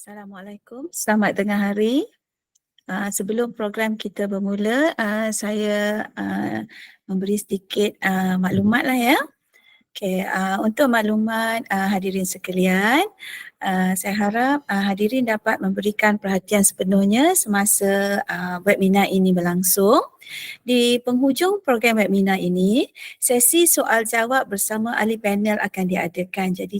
Assalamualaikum, selamat tengah hari. Sebelum program kita bermula, saya memberi sedikit maklumat lah ya. Okey, untuk maklumat hadirin sekalian, saya harap hadirin dapat memberikan perhatian sepenuhnya semasa webinar ini berlangsung. Di penghujung program webinar ini, sesi soal jawab bersama ahli panel akan diadakan. Jadi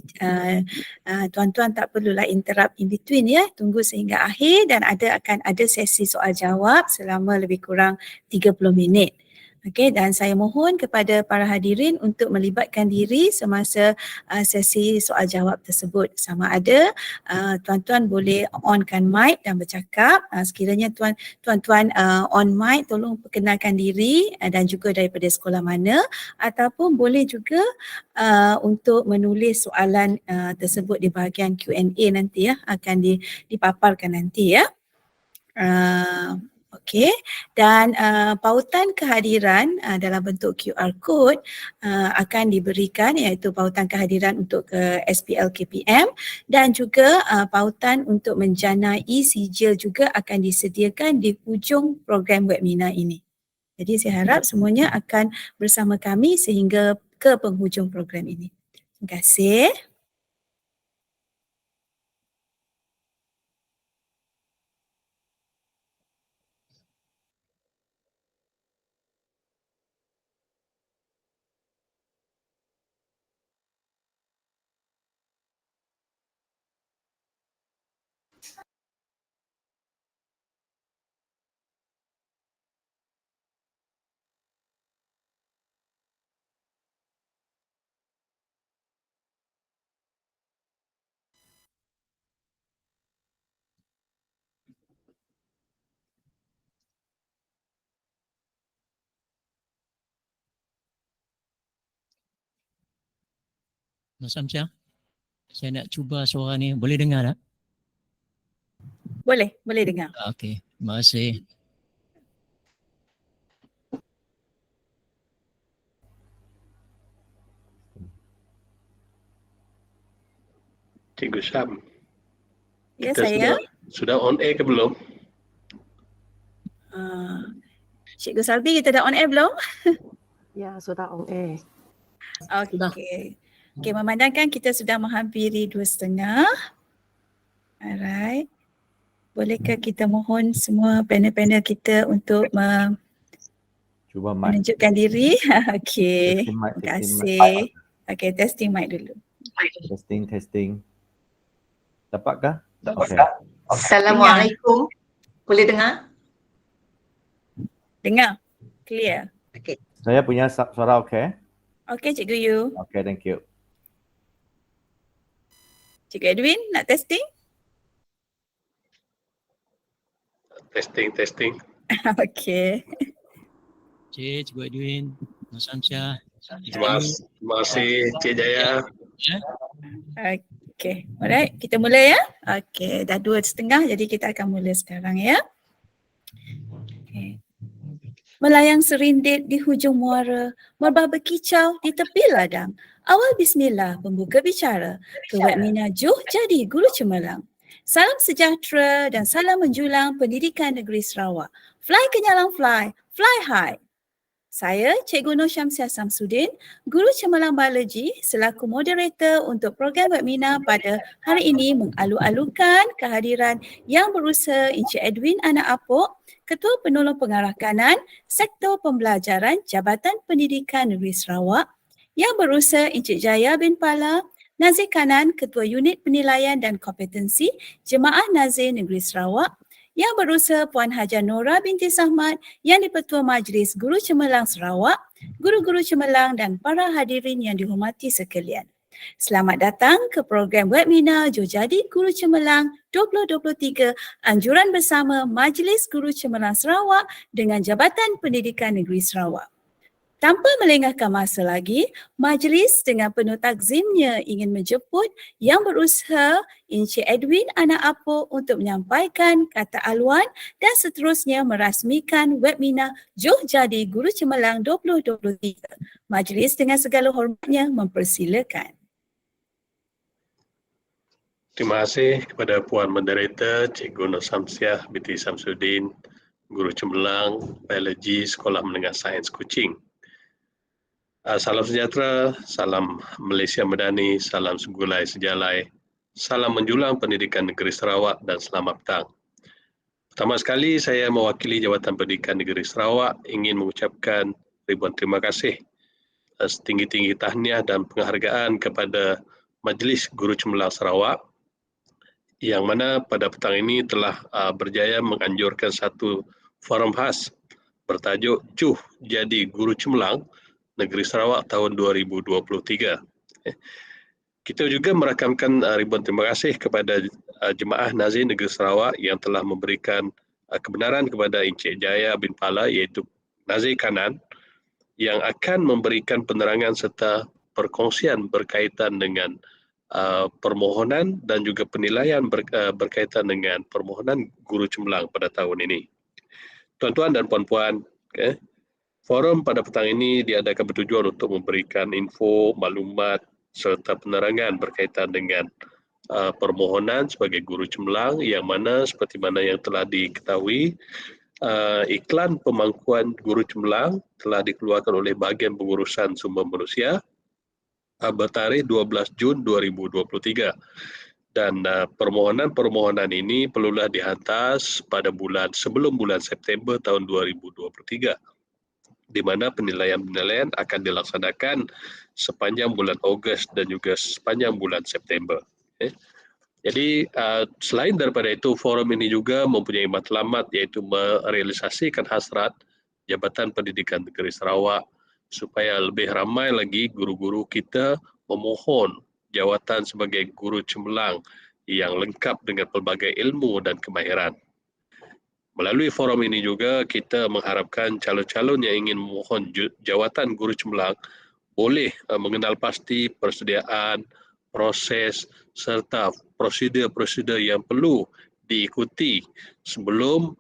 tuan-tuan tak perlulah interrupt in between ya, tunggu sehingga akhir dan akan ada sesi soal jawab selama lebih kurang 30 minit. Okey, dan saya mohon kepada para hadirin untuk melibatkan diri semasa sesi soal jawab tersebut. Sama ada tuan-tuan boleh onkan mic dan bercakap. Sekiranya tuan-tuan on mic, tolong perkenalkan diri dan juga daripada sekolah mana, ataupun boleh juga untuk menulis soalan tersebut di bahagian Q&A nanti ya, akan dipaparkan nanti ya. Okey, dan pautan kehadiran dalam bentuk QR code akan diberikan, iaitu pautan kehadiran untuk ke SPL KPM, dan juga pautan untuk menjanai sijil juga akan disediakan di hujung program webinar ini. Jadi saya harap semuanya akan bersama kami sehingga ke penghujung program ini. Terima kasih. Mas Amsyah, saya nak cuba suara ni. Boleh dengar tak? Boleh dengar. Okey, terima kasih. Cikgu Syam. Ya, Kita saya. Sudah on air ke belum? Cikgu Salbi, kita dah on air belum? Ya, sudah on air. Okey. Okey, memandangkan kita sudah menghampiri 2:30. Alright. Bolehkah kita mohon semua panel-panel kita untuk Cuba mic. menunjukkan diri? Okey. Testing mic, Terima testing mic. kasih. Okey, testing mic dulu. Testing. Dapatkah? Okey. Assalamualaikum. Boleh dengar? Dengar? Clear? Okey. Saya punya suara okey? Okey, Cikgu Yu. Okey, thank you. Cikgu Edwin, nak testing? Testing. Okey. Cikgu Edwin, Mas Amsyah. Terima kasih Cik Jaya. Okey. Alright, kita mula ya. Okey, dah 2:30 jadi kita akan mula sekarang ya. Okay. Melayang serindit di hujung muara, merbah berkicau di tepi ladang. Awal bismillah pembuka bicara, ke webinar Juh Jadi Guru Cemerlang. Salam sejahtera dan salam menjulang pendidikan negeri Sarawak. Fly kenyalang fly, fly high. Saya Cikgu Nur Syamsiah Samsudin, Guru Cemerlang Biologi selaku moderator untuk program webinar pada hari ini mengalu-alukan kehadiran Yang Berusaha Encik Edwin Anak Apok, Ketua Penolong Pengarah Kanan, Sektor Pembelajaran Jabatan Pendidikan Negeri Sarawak, Yang Berusaha Encik Jaya bin Pala, Nazir Kanan, Ketua Unit Penilaian dan Kompetensi Jemaah Nazir Negeri Sarawak, Yang Berusaha Puan Haja Nora binti Sahmat, Yang di-Pertua Majlis Guru Cemerlang Sarawak, guru-guru cemerlang dan para hadirin yang dihormati sekalian. Selamat datang ke program webinar Juh Jadi Guru Cemerlang 2023 Anjuran Bersama Majlis Guru Cemerlang Sarawak dengan Jabatan Pendidikan Negeri Sarawak. Tanpa melengahkan masa lagi, majlis dengan penuh takzimnya ingin menjemput Yang Berusaha Encik Edwin Anak Apok untuk menyampaikan kata aluan dan seterusnya merasmikan webinar Juh Jadi Guru Cemerlang 2023. Majlis dengan segala hormatnya mempersilakan. Terima kasih kepada Puan Moderator, Cikgu Nur Samsiah binti Samsudin, Guru Cemerlang, Biologi Sekolah Menengah Sains Kuching. Salam sejahtera, salam Malaysia Madani, salam segulai sejalai, salam menjulang pendidikan negeri Sarawak dan selamat petang. Pertama sekali saya mewakili Jabatan Pendidikan Negeri Sarawak ingin mengucapkan ribuan terima kasih setinggi-tinggi tahniah dan penghargaan kepada Majlis Guru Cemerlang Sarawak yang mana pada petang ini telah berjaya menganjurkan satu forum khas bertajuk Cuh Jadi Guru Cemerlang Negeri Sarawak tahun 2023. Kita juga merakamkan ribuan terima kasih kepada Jemaah Nazir Negeri Sarawak yang telah memberikan kebenaran kepada Encik Jaya bin Pala iaitu Nazir Kanan yang akan memberikan penerangan serta perkongsian berkaitan dengan permohonan dan juga penilaian berkaitan dengan permohonan Guru Cemerlang pada tahun ini. Tuan-tuan dan puan-puan, forum pada petang ini diadakan bertujuan untuk memberikan info, maklumat serta penerangan berkaitan dengan permohonan sebagai Guru Cemerlang yang mana seperti mana yang telah diketahui, iklan pemangkuan Guru Cemerlang telah dikeluarkan oleh Bahagian Pengurusan Sumber Manusia bertarikh 12 Jun 2023 dan permohonan-permohonan ini perlulah dihantar pada sebelum bulan September tahun 2023 di mana penilaian-penilaian akan dilaksanakan sepanjang bulan Ogos dan juga sepanjang bulan September. Jadi selain daripada itu, forum ini juga mempunyai matlamat iaitu merealisasikan hasrat Jabatan Pendidikan Negeri Sarawak supaya lebih ramai lagi guru-guru kita memohon jawatan sebagai Guru Cemerlang yang lengkap dengan pelbagai ilmu dan kemahiran. Melalui forum ini juga kita mengharapkan calon-calon yang ingin memohon jawatan Guru Cemerlang boleh mengenal pasti persediaan, proses serta prosedur-prosedur yang perlu diikuti sebelum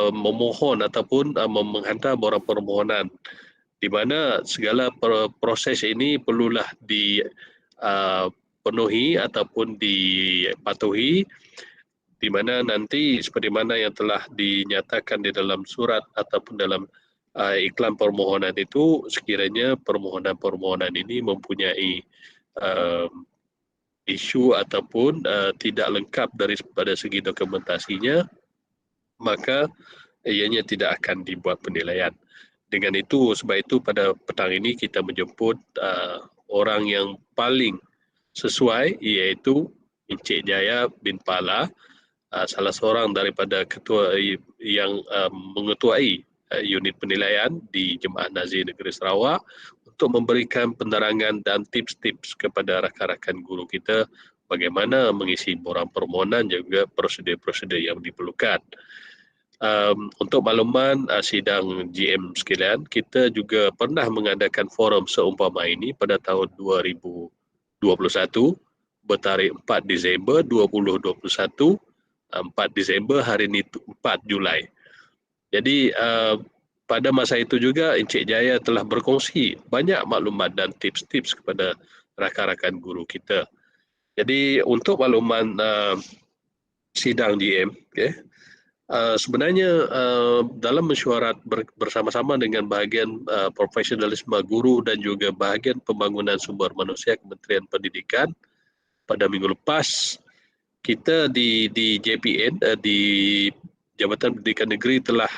memohon ataupun menghantar borang permohonan, di mana segala proses ini perlulah dipenuhi ataupun dipatuhi, di mana nanti seperti mana yang telah dinyatakan di dalam surat ataupun dalam iklan permohonan itu, sekiranya permohonan-permohonan ini mempunyai isu ataupun tidak lengkap daripada segi dokumentasinya, maka ianya tidak akan dibuat penilaian. Dengan itu, sebab itu pada petang ini kita menjemput orang yang paling sesuai iaitu Encik Jaya bin Pala, salah seorang daripada ketua yang mengetuai unit penilaian di Jemaah Nazir Negeri Sarawak untuk memberikan penerangan dan tips-tips kepada rakan-rakan guru kita bagaimana mengisi borang permohonan dan juga prosedur-prosedur yang diperlukan. Untuk makluman sidang GM sekalian, kita juga pernah mengadakan forum seumpama ini pada tahun 2021 bertarikh 4 Disember 2021, 4 Disember hari ini 4 Julai. Jadi pada masa itu juga Encik Jaya telah berkongsi banyak maklumat dan tips-tips kepada rakan-rakan guru kita. Jadi untuk makluman sidang GM, sebenarnya dalam mesyuarat bersama-sama dengan bahagian profesionalisme guru dan juga bahagian pembangunan sumber manusia Kementerian Pendidikan pada minggu lepas, kita di JPN, di Jabatan Pendidikan Negeri telah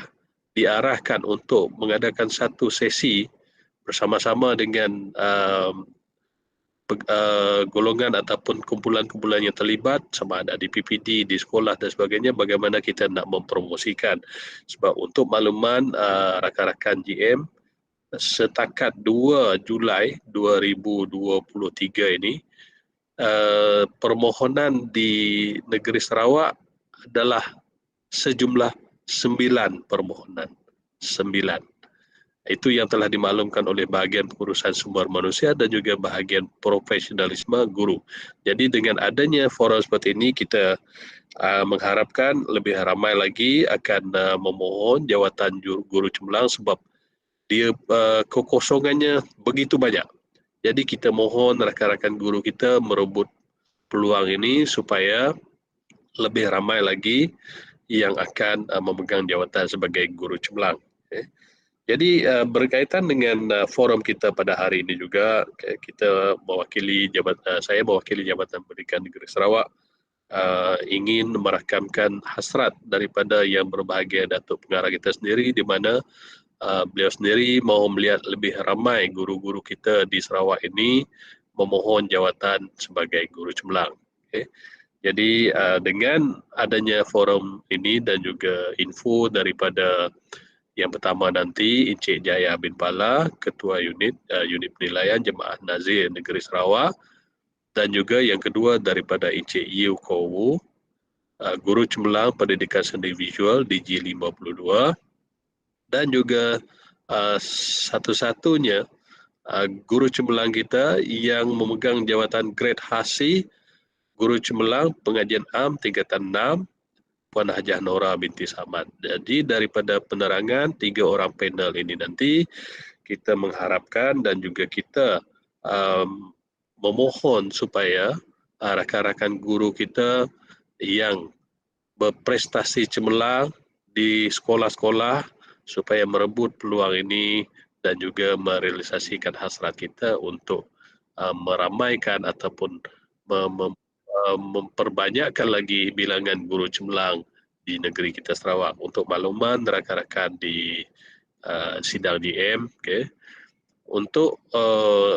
diarahkan untuk mengadakan satu sesi bersama-sama dengan golongan ataupun kumpulan-kumpulan yang terlibat, sama ada di PPD, di sekolah dan sebagainya, bagaimana kita nak mempromosikan. Sebab untuk makluman rakan-rakan GM, setakat 2 Julai 2023 ini, permohonan di negeri Sarawak adalah sejumlah 9 permohonan. 9. Itu yang telah dimaklumkan oleh bahagian pengurusan sumber manusia dan juga bahagian profesionalisme guru. Jadi dengan adanya forum seperti ini, kita mengharapkan lebih ramai lagi akan memohon jawatan Guru Cemerlang sebab dia kekosongannya begitu banyak. Jadi kita mohon rakan-rakan guru kita merebut peluang ini supaya lebih ramai lagi yang akan memegang jawatan sebagai guru cemerlang. Jadi berkaitan dengan forum kita pada hari ini juga, kita saya mewakili Jabatan Pendidikan Negeri Sarawak ingin merakamkan hasrat daripada yang berbahagia Datuk Pengarah kita sendiri, di mana beliau sendiri mahu melihat lebih ramai guru-guru kita di Sarawak ini memohon jawatan sebagai guru cemerlang. Jadi dengan adanya forum ini dan juga info daripada yang pertama nanti Encik Jaya bin Pala, Ketua Unit Penilaian Jemaah Nazir Negeri Sarawak, dan juga yang kedua daripada Encik Yew Koh Wu, Guru Cemerlang Pendidikan Seni Visual DG52, dan juga satu-satunya guru cemerlang kita yang memegang jawatan grade Hasi, Guru Cemerlang Pengajian Am Tingkatan 6, Puan Hajah Nora binti Samad. Jadi daripada penerangan 3 orang panel ini nanti, kita mengharapkan dan juga kita memohon supaya rakan-rakan guru kita yang berprestasi cemerlang di sekolah-sekolah supaya merebut peluang ini dan juga merealisasikan hasrat kita untuk meramaikan ataupun memperbanyakkan lagi bilangan guru cemerlang di negeri kita Sarawak. Untuk makluman rakan-rakan di sidang DM, untuk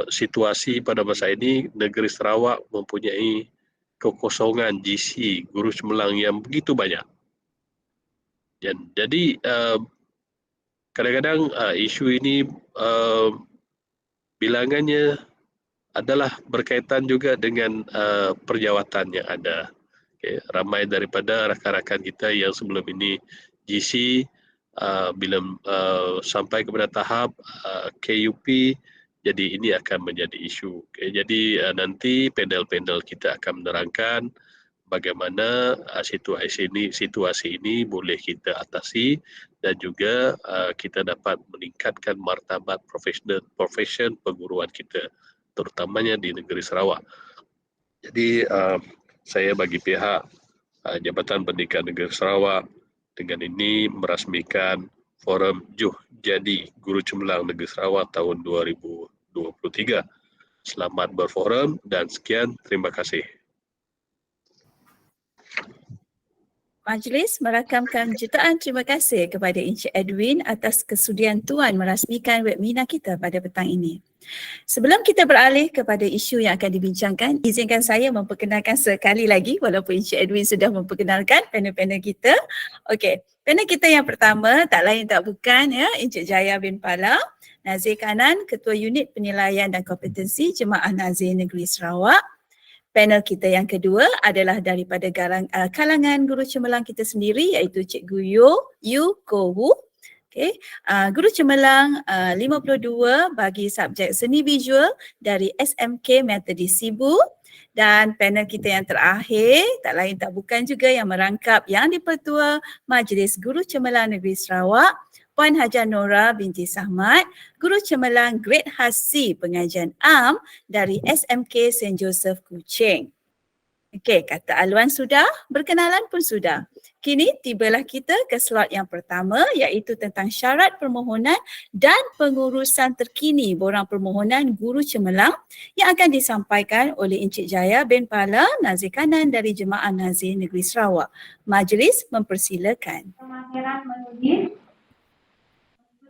situasi pada masa ini, negeri Sarawak mempunyai kekosongan GC guru cemerlang yang begitu banyak. Jadi kadang-kadang isu ini bilangannya adalah berkaitan juga dengan perjawatan yang ada. Ramai daripada rakan-rakan kita yang sebelum ini GC bila sampai kepada tahap KUP, jadi ini akan menjadi isu. Jadi nanti panel-panel kita akan menerangkan bagaimana situasi ini boleh kita atasi dan juga kita dapat meningkatkan martabat profesion perguruan kita, terutamanya di negeri Sarawak. Jadi saya bagi pihak Jabatan Pendidikan Negeri Sarawak dengan ini merasmikan forum Juh Jadi Guru Cemerlang Negeri Sarawak tahun 2023. Selamat berforum dan sekian, terima kasih. Majlis merakamkan jutaan terima kasih kepada Encik Edwin atas kesudian Tuan merasmikan webinar kita pada petang ini. Sebelum kita beralih kepada isu yang akan dibincangkan, izinkan saya memperkenalkan sekali lagi walaupun Encik Edwin sudah memperkenalkan panel-panel kita. Okey, panel kita yang pertama tak lain tak bukan Encik Jaya bin Pala, Nazir Kanan, Ketua Unit Penilaian dan Kompetensi Jemaah Nazir Negeri Sarawak. Panel kita yang kedua adalah daripada kalangan guru cemerlang kita sendiri, iaitu Cikgu Yew Koh Wu. Guru cemerlang 52 bagi subjek seni visual dari SMK Methodist Sibu. Dan panel kita yang terakhir tak lain tak bukan juga yang merangkap yang di-Pertua Majlis Guru Cemerlang Negeri Sarawak, Puan Hajah Nora binti Samad, Guru Cemerlang Grade Hasi Pengajian Am dari SMK St. Joseph Kuching. Okey, kata aluan sudah, berkenalan pun sudah. Kini tibalah kita ke slot yang pertama, iaitu tentang syarat permohonan dan pengurusan terkini borang permohonan guru cemerlang yang akan disampaikan oleh Encik Jaya bin Pala, Nazir Kanan dari Jemaah Nazir Negeri Sarawak. Majlis mempersilakan. Kemahiran menulis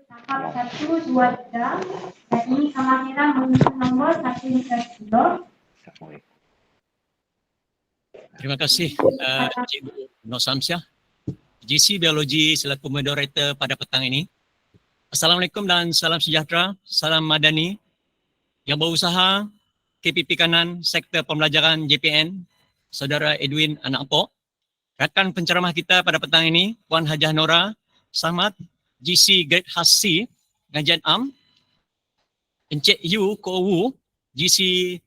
tahap 1, 2, 3 dan ini kemahiran menulis nombor 1 hingga 10. Terima kasih Cikgu Nur Samsiah, GC Biologi selaku moderator pada petang ini. Assalamualaikum dan salam sejahtera, salam madani. Yang berusaha KPP Kanan Sektor Pembelajaran JPN, Saudara Edwin Anak Pok. Rakan penceramah kita pada petang ini, Puan Hajah Nora Samad, GC Grade Hasi Pengajian Am, Encik Yew Koh Wu, GC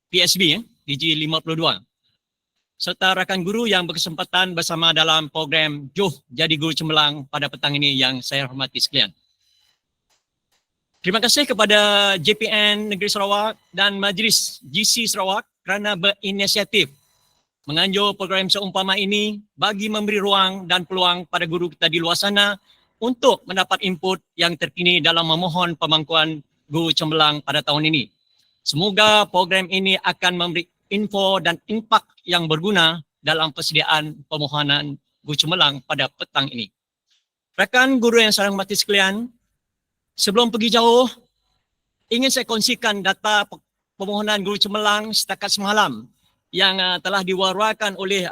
PSB DG52, serta rakan guru yang berkesempatan bersama dalam program Juh Jadi Guru Cemerlang pada petang ini yang saya hormati sekalian. Terima kasih kepada JPN Negeri Sarawak dan Majlis GC Sarawak kerana berinisiatif menganjur program seumpama ini bagi memberi ruang dan peluang pada guru kita di luar sana untuk mendapat input yang terkini dalam memohon pemangkuan guru cemerlang pada tahun ini. Semoga program ini akan memberi info dan impak yang berguna dalam persediaan permohonan guru cemerlang pada petang ini. Rakan guru yang saya hormati sekalian, sebelum pergi jauh, ingin saya kongsikan data permohonan guru cemerlang setakat semalam yang telah diwar-warkan oleh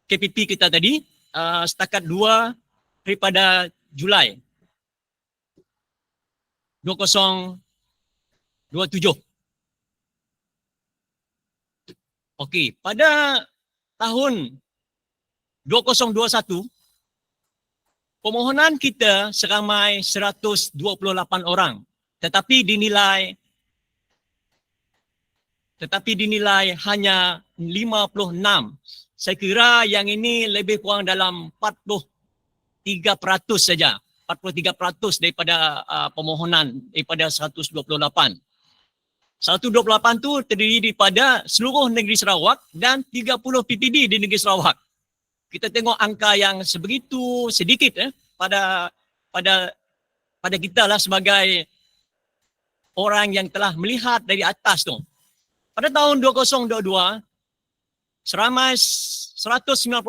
KPP kita tadi setakat 2 daripada Julai 2027. Okey, pada tahun 2021 permohonan kita seramai 128 orang tetapi dinilai hanya 56. Saya kira yang ini lebih kurang dalam 43% saja. 43% daripada permohonan daripada 128. 128 tu terdiri daripada seluruh negeri Sarawak dan 30 PPD di negeri Sarawak. Kita tengok angka yang sebegitu sedikit pada kita lah sebagai orang yang telah melihat dari atas tu. Pada tahun 2022 seramai 196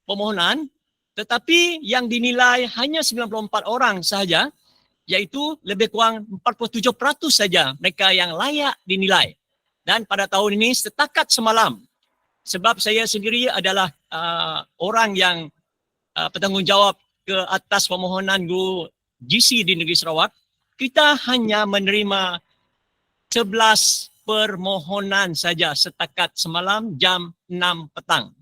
permohonan tetapi yang dinilai hanya 94 orang sahaja, iaitu lebih kurang 47% saja mereka yang layak dinilai. Dan pada tahun ini setakat semalam, sebab saya sendiri adalah orang yang bertanggungjawab ke atas permohonan guru GC di negeri Sarawak, kita hanya menerima 11 permohonan saja setakat semalam jam 6 petang.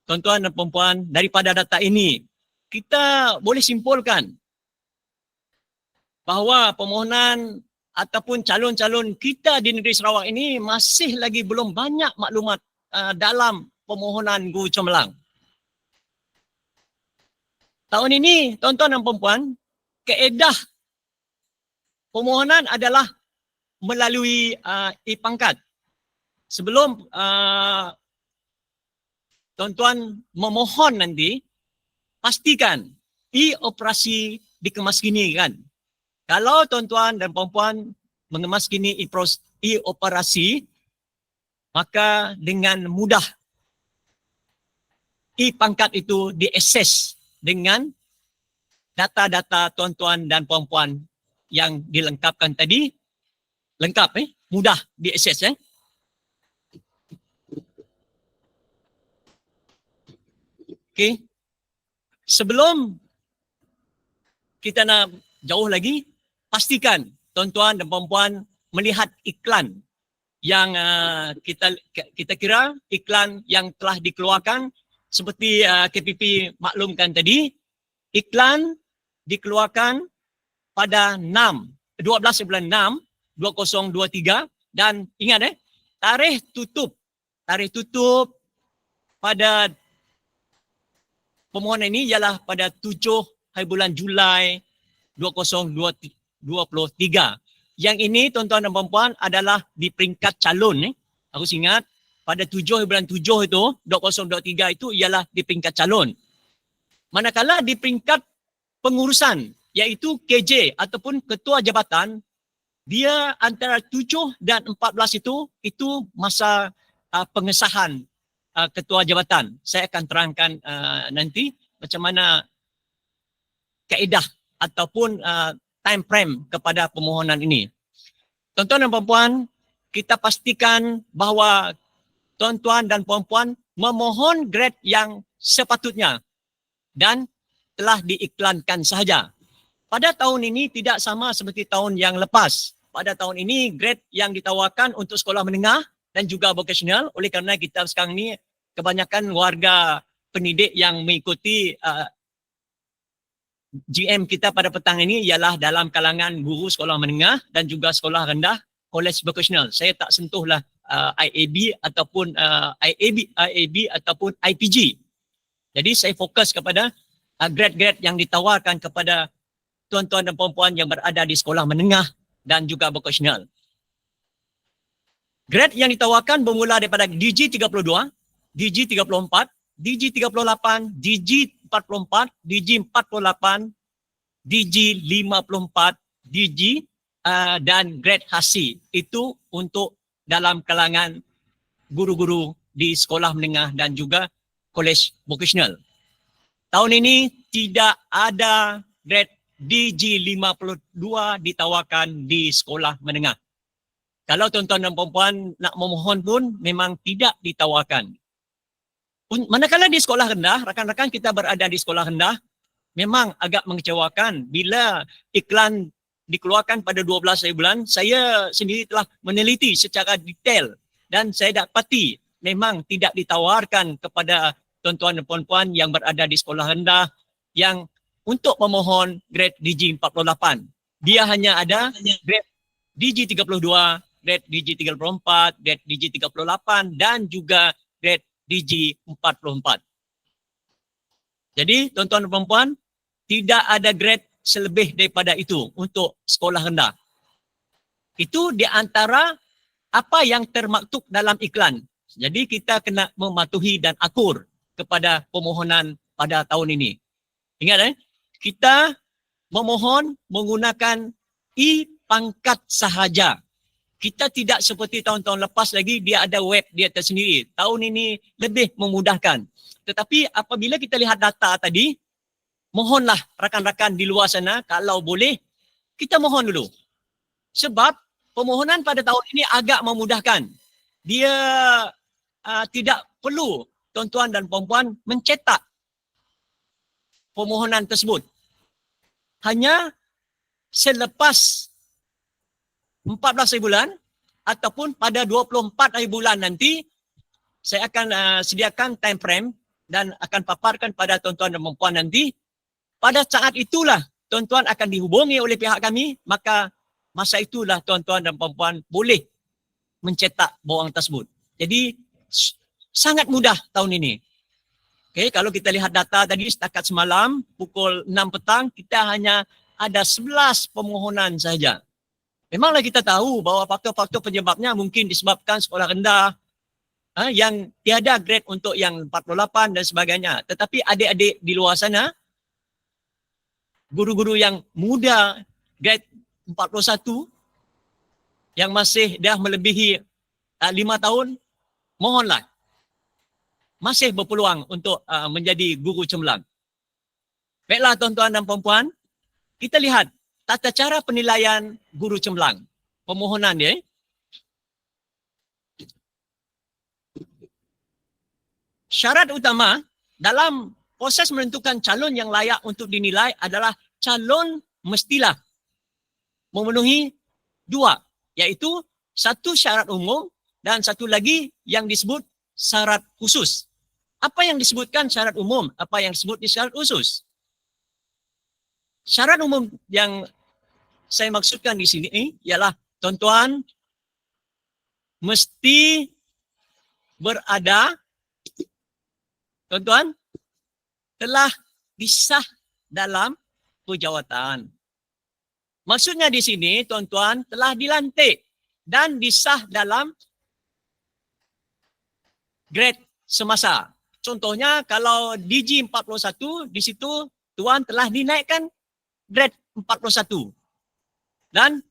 Tuan-tuan dan puan-puan, daripada data ini, kita boleh simpulkan bahawa permohonan ataupun calon-calon kita di negeri Sarawak ini masih lagi belum banyak maklumat dalam permohonan guru cemerlang. Tahun ini, tuan-tuan dan puan-puan, kaedah permohonan adalah melalui e-pangkat. Sebelum tuan-tuan memohon nanti, pastikan e-operasi dikemaskinikan. Kalau tuan-tuan dan puan-puan mengemaskini e-operasi, maka dengan mudah e-pangkat itu diakses dengan data-data tuan-tuan dan puan-puan yang dilengkapkan tadi. Lengkap, mudah diakses. Okey. Sebelum kita nak jauh lagi, pastikan tuan-tuan dan puan-puan melihat iklan yang kita kira iklan yang telah dikeluarkan seperti KPP maklumkan tadi. Iklan dikeluarkan pada 12 bulan 6 2023 dan ingat tarikh tutup pada permohonan ini ialah pada 7 hari bulan Julai 2023. Yang ini tuan-tuan dan puan-puan adalah di peringkat calon. Aku ingat pada 7 hari bulan 7 itu 2023 itu ialah di peringkat calon. Manakala di peringkat pengurusan iaitu KJ ataupun ketua jabatan, dia antara 7 dan 14 itu masa pengesahan ketua jabatan. Saya akan terangkan nanti macam mana kaedah ataupun time frame kepada permohonan ini. Tuan-tuan dan puan-puan, kita pastikan bahawa tuan-tuan dan puan-puan memohon grade yang sepatutnya dan telah diiklankan sahaja. Pada tahun ini tidak sama seperti tahun yang lepas. Pada tahun ini grade yang ditawarkan untuk sekolah menengah dan juga vocational, oleh kerana kita sekarang ni kebanyakan warga pendidik yang mengikuti GM kita pada petang ini ialah dalam kalangan guru sekolah menengah dan juga sekolah rendah, college vocational. Saya tak sentuhlah IAB ataupun IAB ataupun IPG. Jadi saya fokus kepada grade-grade yang ditawarkan kepada tuan-tuan dan puan-puan yang berada di sekolah menengah dan juga vocational. Grade yang ditawarkan bermula daripada DG32, DG34, DG38, DG44, DG48, DG54, DG dan grade HASI. Itu untuk dalam kalangan guru-guru di sekolah menengah dan juga kolej vocational. Tahun ini tidak ada grade DG52 ditawarkan di sekolah menengah. Kalau tuan-tuan dan puan-puan nak memohon pun memang tidak ditawarkan. Manakala di sekolah rendah, rakan-rakan kita berada di sekolah rendah, memang agak mengecewakan bila iklan dikeluarkan pada 12 bulan. Saya sendiri telah meneliti secara detail dan saya dapati memang tidak ditawarkan kepada tuan-tuan dan puan-puan yang berada di sekolah rendah yang untuk memohon grade DG48. Dia hanya ada grade DG32, grade DG34, grade DG38 dan juga grade DG44. Jadi tuan-tuan dan puan-puan, tidak ada grade selebih daripada itu untuk sekolah rendah. Itu di antara apa yang termaktub dalam iklan. Jadi kita kena mematuhi dan akur kepada permohonan pada tahun ini. Ingat kita memohon menggunakan pangkat sahaja. Kita tidak seperti tahun-tahun lepas lagi dia ada web dia tersendiri. Tahun ini lebih memudahkan. Tetapi apabila kita lihat data tadi, mohonlah rakan-rakan di luar sana kalau boleh kita mohon dulu. Sebab permohonan pada tahun ini agak memudahkan. Dia tidak perlu tuan-tuan dan puan-puan mencetak permohonan tersebut. Hanya selepas 14 bulan ataupun pada 24 bulan nanti saya akan sediakan time frame dan akan paparkan pada tuan-tuan dan puan-puan nanti. Pada saat itulah tuan-tuan akan dihubungi oleh pihak kami, maka masa itulah tuan-tuan dan puan-puan boleh mencetak bawang tersebut. Jadi sangat mudah tahun ini. Okay, kalau kita lihat data tadi setakat semalam pukul 6 petang kita hanya ada 11 permohonan saja. Memanglah kita tahu bahawa faktor-faktor penyebabnya mungkin disebabkan sekolah rendah yang tiada grade untuk yang 48 dan sebagainya. Tetapi adik-adik di luar sana, guru-guru yang muda grade 41 yang masih dah melebihi 5 tahun, mohonlah. Masih berpeluang untuk menjadi guru cemerlang. Baiklah tuan-tuan dan puan-puan, kita lihat tata cara penilaian guru cemerlang. Permohonan dia. Syarat utama dalam proses menentukan calon yang layak untuk dinilai adalah calon mestilah memenuhi 2, iaitu satu syarat umum dan satu lagi yang disebut syarat khusus. Apa yang disebutkan syarat umum? Apa yang disebut di syarat khusus? Syarat umum yang saya maksudkan di sini ialah tuan-tuan mesti berada, tuan-tuan telah disah dalam pejawatan. Maksudnya di sini tuan-tuan telah dilantik dan disah dalam grade semasa. Contohnya kalau DG41 di situ tuan telah dinaikkan grade 41. Dan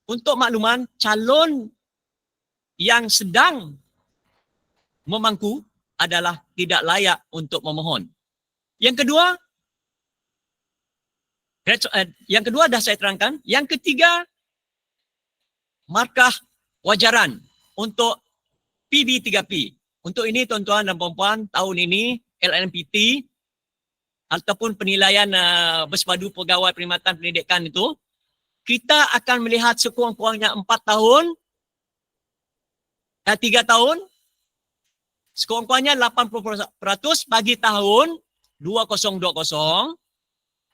untuk makluman, calon yang sedang memangku adalah tidak layak untuk memohon. Yang kedua dah saya terangkan. Yang ketiga, markah wajaran untuk PB3P. Untuk ini tuan-tuan dan puan-puan, tahun ini LNPT ataupun penilaian bersepadu pegawai perkhidmatan pendidikan itu, kita akan melihat sekurang-kurangnya 4 tahun, 3 tahun, sekurang-kurangnya 80% bagi tahun 2020,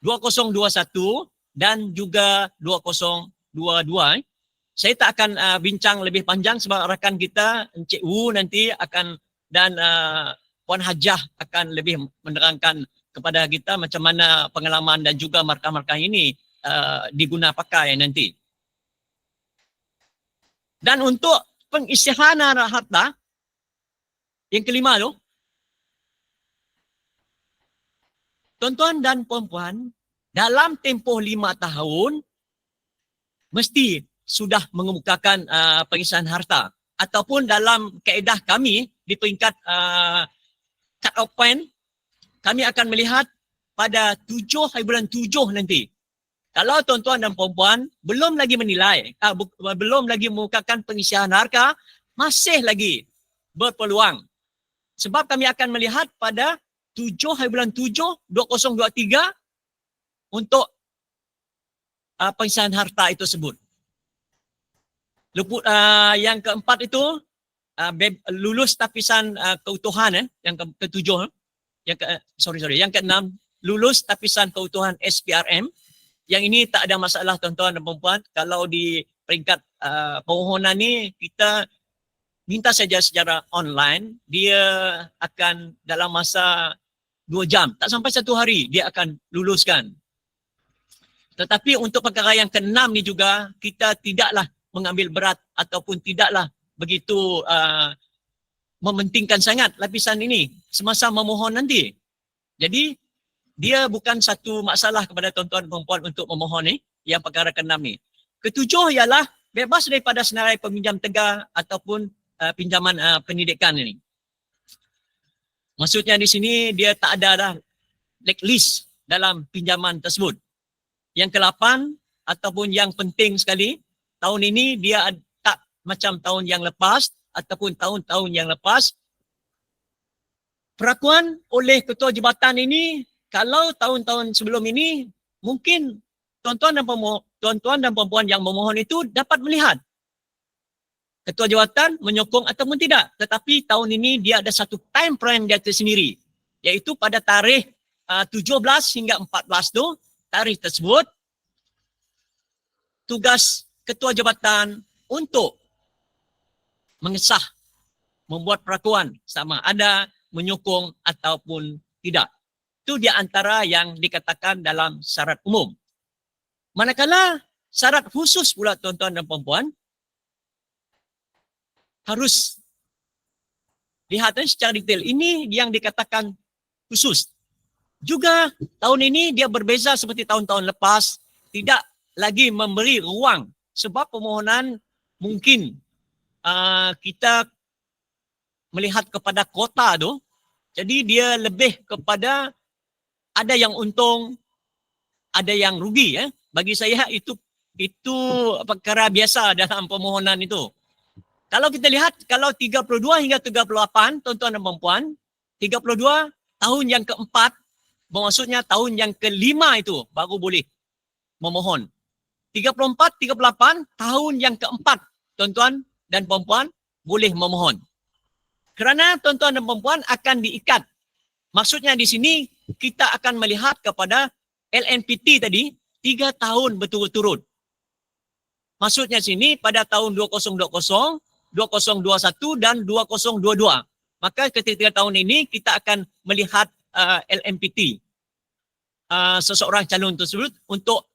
2021 dan juga 2022. Saya tak akan bincang lebih panjang sebab rakan kita Encik Wu nanti akan dan Puan Hajah akan lebih menerangkan kepada kita macam mana pengalaman dan juga markah-markah ini diguna pakai nanti. Dan untuk pengisytiharan harta, yang kelima tu, tuan-tuan dan puan-puan, dalam tempoh 5 tahun, mesti sudah mengemukakan pengisytiharan harta. Ataupun dalam kaedah kami, di peringkat cut-off point, kami akan melihat pada 7 hari bulan 7 nanti. Kalau tuan-tuan dan puan-puan belum lagi menilai, belum lagi mengemukakan pengisytiharan harta, masih lagi berpeluang. Sebab kami akan melihat pada 7 hari bulan 7, 2023 untuk pengisytiharan harta itu tersebut. Yang keempat itu lulus tapisan keutuhan, yang ketujuh, yang keenam lulus tapisan keutuhan SPRM. Yang ini tak ada masalah tuan-tuan dan puan-puan. Kalau di peringkat permohonan ni kita minta saja secara online, dia akan dalam masa 2 jam, tak sampai 1 hari dia akan luluskan. Tetapi untuk perkara yang keenam ni juga kita tidaklah mengambil berat ataupun tidaklah begitu mementingkan sangat lapisan ini semasa memohon nanti. Jadi dia bukan satu masalah kepada tuan-tuan dan puan-puan untuk memohon ni, yang perkara keenam ni. Ketujuh ialah bebas daripada senarai peminjam tegar ataupun pinjaman pendidikan ini. Maksudnya di sini dia tak ada dah blacklist dalam pinjaman tersebut. Yang ke-8 ataupun yang penting sekali, tahun ini dia tak macam tahun yang lepas ataupun tahun-tahun yang lepas. Perakuan oleh ketua jabatan ini, kalau tahun-tahun sebelum ini, mungkin tuan-tuan dan puan-puan yang memohon itu dapat melihat ketua jawatan menyokong ataupun tidak. Tetapi tahun ini dia ada satu time frame dia tersendiri, iaitu pada tarikh 17 hingga 14 tu, tarikh tersebut, tugas ketua jabatan untuk mengesah, membuat perakuan sama ada menyokong ataupun tidak. Itu di antara yang dikatakan dalam syarat umum. Manakala syarat khusus pula tuan-tuan dan puan-puan, harus lihat secara detail. Ini yang dikatakan khusus. Juga tahun ini dia berbeza seperti tahun-tahun lepas, tidak lagi memberi ruang sebab permohonan mungkin kita melihat kepada kota tu, jadi dia lebih kepada ada yang untung, ada yang rugi. Bagi saya itu perkara biasa dalam permohonan itu. Kalau kita lihat, kalau 32 hingga 38, tuan-tuan dan puan-puan, 32 tahun yang keempat, maksudnya tahun yang kelima itu baru boleh memohon. 34, 38, tahun yang keempat, tuan-tuan dan puan-puan boleh memohon. Kerana tuan-tuan dan puan-puan akan diikat. Maksudnya di sini kita akan melihat kepada LNPT tadi 3 tahun berturut-turut. Maksudnya sini pada tahun 2020, 2021 dan 2022. Maka ketika tahun ini kita akan melihat LNPT. Seseorang calon tersebut untuk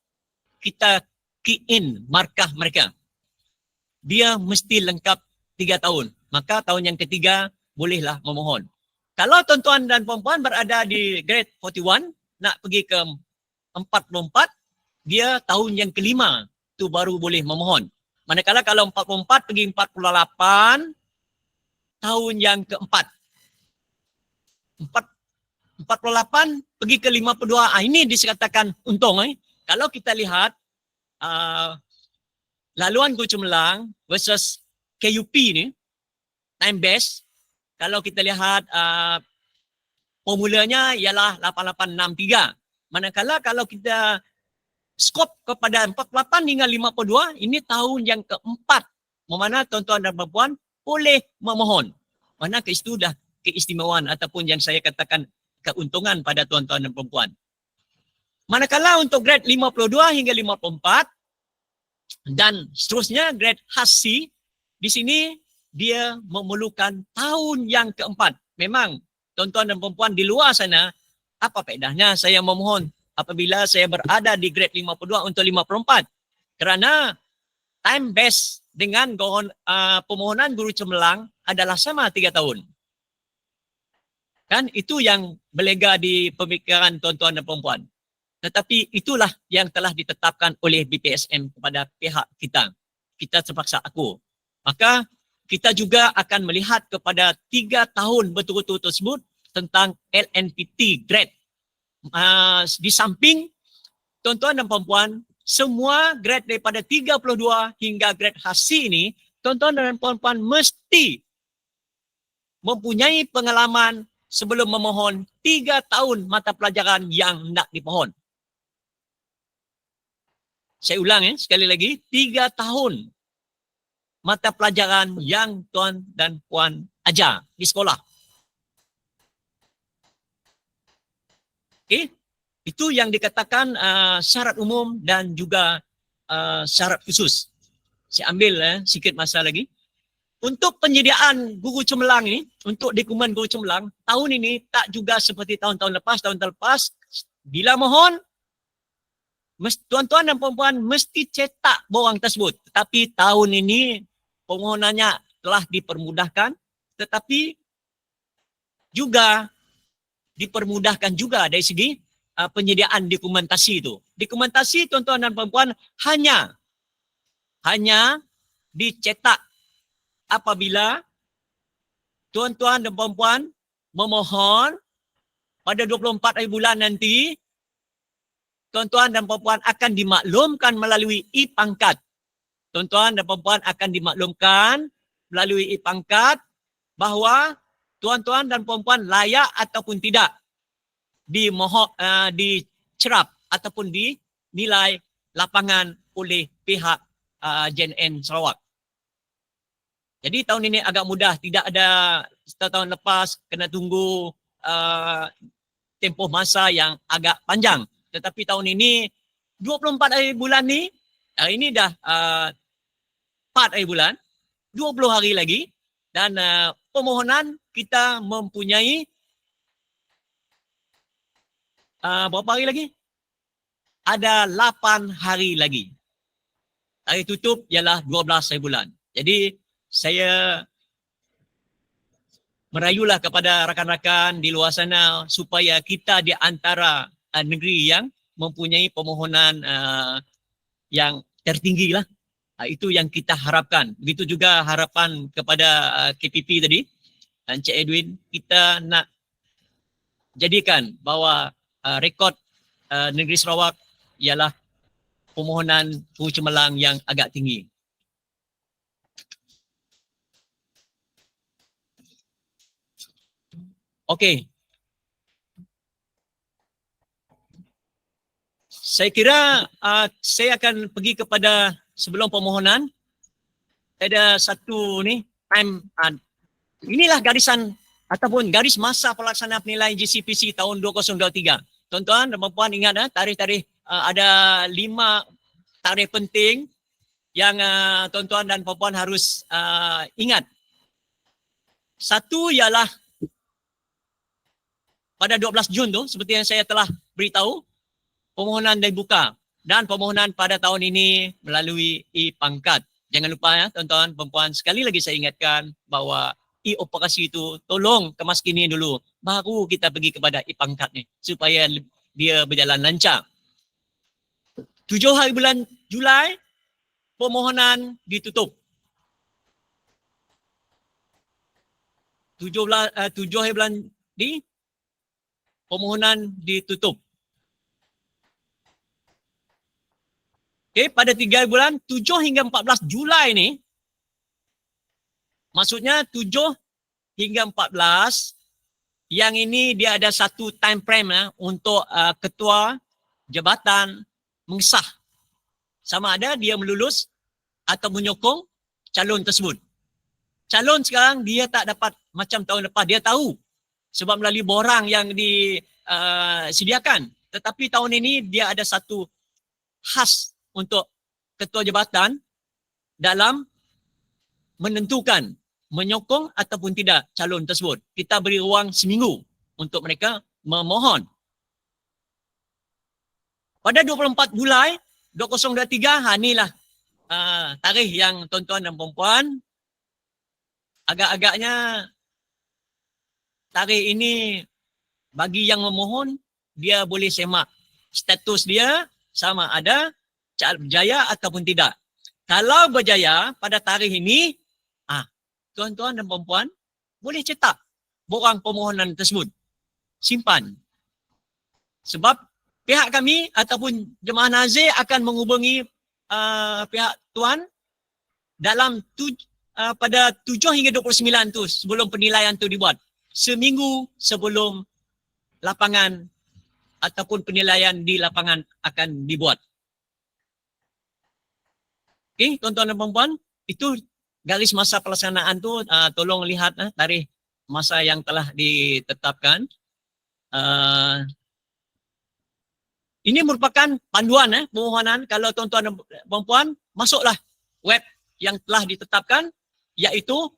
kita key in markah mereka. Dia mesti lengkap 3 tahun. Maka tahun yang ketiga bolehlah memohon. Kalau tuan-tuan dan puan-puan berada di grade 41, nak pergi ke 44, dia tahun yang kelima tu baru boleh memohon. Manakala kalau 44 pergi 48, tahun yang keempat. 48 pergi ke 52, ini disekatakan untung. Kalau kita lihat laluan Guru Cemerlang versus KUP ni, time base, kalau kita lihat formulanya ialah 8863. Manakala kalau kita skop kepada 48 hingga 52, ini tahun yang keempat. Mana tuan-tuan dan puan-puan boleh memohon. Mana ke situ dah keistimewaan ataupun yang saya katakan keuntungan pada tuan-tuan dan puan-puan. Manakala untuk grade 52 hingga 54 dan seterusnya grade HC, di sini dia memerlukan tahun yang keempat. Memang tuan-tuan dan puan-puan di luar sana, apa faedahnya saya memohon apabila saya berada di grade 52 untuk 54? Kerana time base dengan permohonan guru cemerlang adalah sama 3 tahun. Kan itu yang berlega di pemikiran tuan-tuan dan puan-puan. Tetapi itulah yang telah ditetapkan oleh BPSM kepada pihak kita. Kita terpaksa aku. Maka kita juga akan melihat kepada 3 tahun betul-betul tersebut tentang LNPT grade. Di samping tuan-tuan dan puan-puan, semua grade daripada 32 hingga grade HC ini, tuan-tuan dan puan-puan mesti mempunyai pengalaman sebelum memohon 3 tahun mata pelajaran yang nak dipohon. Saya ulang sekali lagi, 3 tahun mata pelajaran yang tuan dan puan ajar di sekolah. Okey, itu yang dikatakan syarat umum dan juga syarat khusus. Saya ambil sikit masa lagi. Untuk penyediaan guru cemerlang ini, untuk dokumen guru cemerlang, tahun ini tak juga seperti tahun-tahun lepas. Tahun-tahun lepas, bila mohon, tuan-tuan dan puan-puan mesti cetak borang tersebut. Tetapi tahun ini permohonannya telah dipermudahkan, tetapi juga dipermudahkan juga dari segi penyediaan dokumentasi itu. Dokumentasi tuan-tuan dan puan-puan hanya dicetak apabila tuan-tuan dan puan-puan memohon pada 24 hari bulan nanti, tuan-tuan dan puan-puan akan dimaklumkan melalui e-pangkat. Tuan-tuan dan puan-puan akan dimaklumkan melalui e-pangkat bahawa tuan-tuan dan puan-puan layak ataupun tidak dicerap ataupun dinilai lapangan oleh pihak JNN Sarawak. Jadi tahun ini agak mudah, tidak ada tahun lepas kena tunggu tempoh masa yang agak panjang. Tetapi tahun ini 24 hari bulan ni, hari ini dah 4 hari bulan, 20 hari lagi dan permohonan kita mempunyai berapa hari lagi? Ada 8 hari lagi. Hari tutup ialah 12 hari bulan. Jadi saya merayulah kepada rakan-rakan di luar sana supaya kita di antara negeri yang mempunyai permohonan yang tertinggi lah. Itu yang kita harapkan. Begitu juga harapan kepada KPP tadi, Encik Edwin, kita nak jadikan bahawa rekod negeri Sarawak ialah permohonan guru cemerlang yang agak tinggi. Okey. Saya kira saya akan pergi kepada sebelum permohonan. Ada satu ni time, inilah garisan ataupun garis masa pelaksanaan penilaian GCPC tahun 2023. Tuan-tuan dan puan-puan ingat tarikh-tarikh, ada 5 tarikh penting yang tuan-tuan dan puan-puan harus ingat. Satu ialah pada 12 Jun tu, seperti yang saya telah beritahu, permohonan dibuka dan permohonan pada tahun ini melalui e-pangkat. Jangan lupa tuan-tuan, puan-puan, sekali lagi saya ingatkan bahawa e-operasi itu tolong kemaskini dulu, baru kita pergi kepada e-pangkat ni supaya dia berjalan lancar. 7 hari bulan Julai, permohonan ditutup. 7 hari bulan ni, permohonan ditutup. Okay, pada 3 bulan, 7 hingga 14 Julai ni, maksudnya 7 hingga 14, yang ini dia ada satu time frame untuk ketua jabatan mengesah. Sama ada dia melulus atau menyokong calon tersebut. Calon sekarang dia tak dapat macam tahun lepas, dia tahu sebab melalui borang yang disediakan. Tetapi tahun ini dia ada satu khas untuk ketua jabatan dalam menentukan menyokong ataupun tidak calon tersebut. Kita beri ruang seminggu untuk mereka memohon. Pada 24 Julai 2023, inilah tarikh yang tuan-tuan dan puan-puan, agak-agaknya tarikh ini bagi yang memohon, dia boleh semak status dia sama ada berjaya ataupun tidak. Kalau berjaya pada tarikh ini, tuan-tuan dan puan-puan boleh cetak borang permohonan tersebut. Simpan. Sebab pihak kami ataupun jemaah nazir akan menghubungi pihak tuan dalam pada 7 hingga 29 tu sebelum penilaian tu dibuat. Seminggu sebelum lapangan ataupun penilaian di lapangan akan dibuat. Okey, tuan-tuan dan puan-puan, itu garis masa pelaksanaan tu tolong lihat tarikh masa yang telah ditetapkan. Ini merupakan panduan permohonan. Kalau tuan-tuan dan puan-puan, masuklah web yang telah ditetapkan, iaitu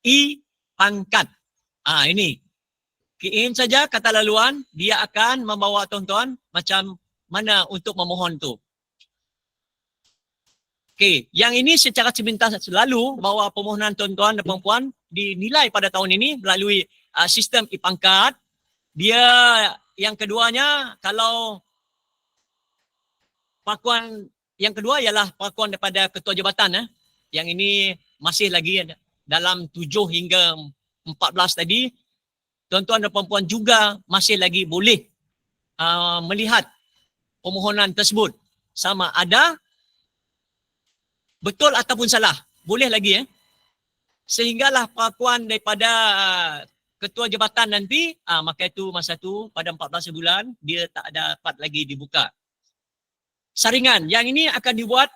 e-pangkat. Ini. Key in saja kata laluan, dia akan membawa tuan-tuan macam mana untuk memohon tu. Okey, yang ini secara sepintas selalu bahawa permohonan tuan-tuan dan puan-puan dinilai pada tahun ini melalui sistem e-pangkat. Dia yang keduanya, kalau pengakuan yang kedua ialah pengakuan daripada ketua jabatan. Yang ini masih lagi dalam 7 hingga 14 tadi. Tuan-tuan dan puan-puan juga masih lagi boleh melihat permohonan tersebut sama ada betul ataupun salah. Boleh lagi sehinggalah pengakuan daripada ketua jabatan nanti, maka itu masa tu pada 14 bulan dia tak dapat lagi dibuka. Saringan yang ini akan dibuat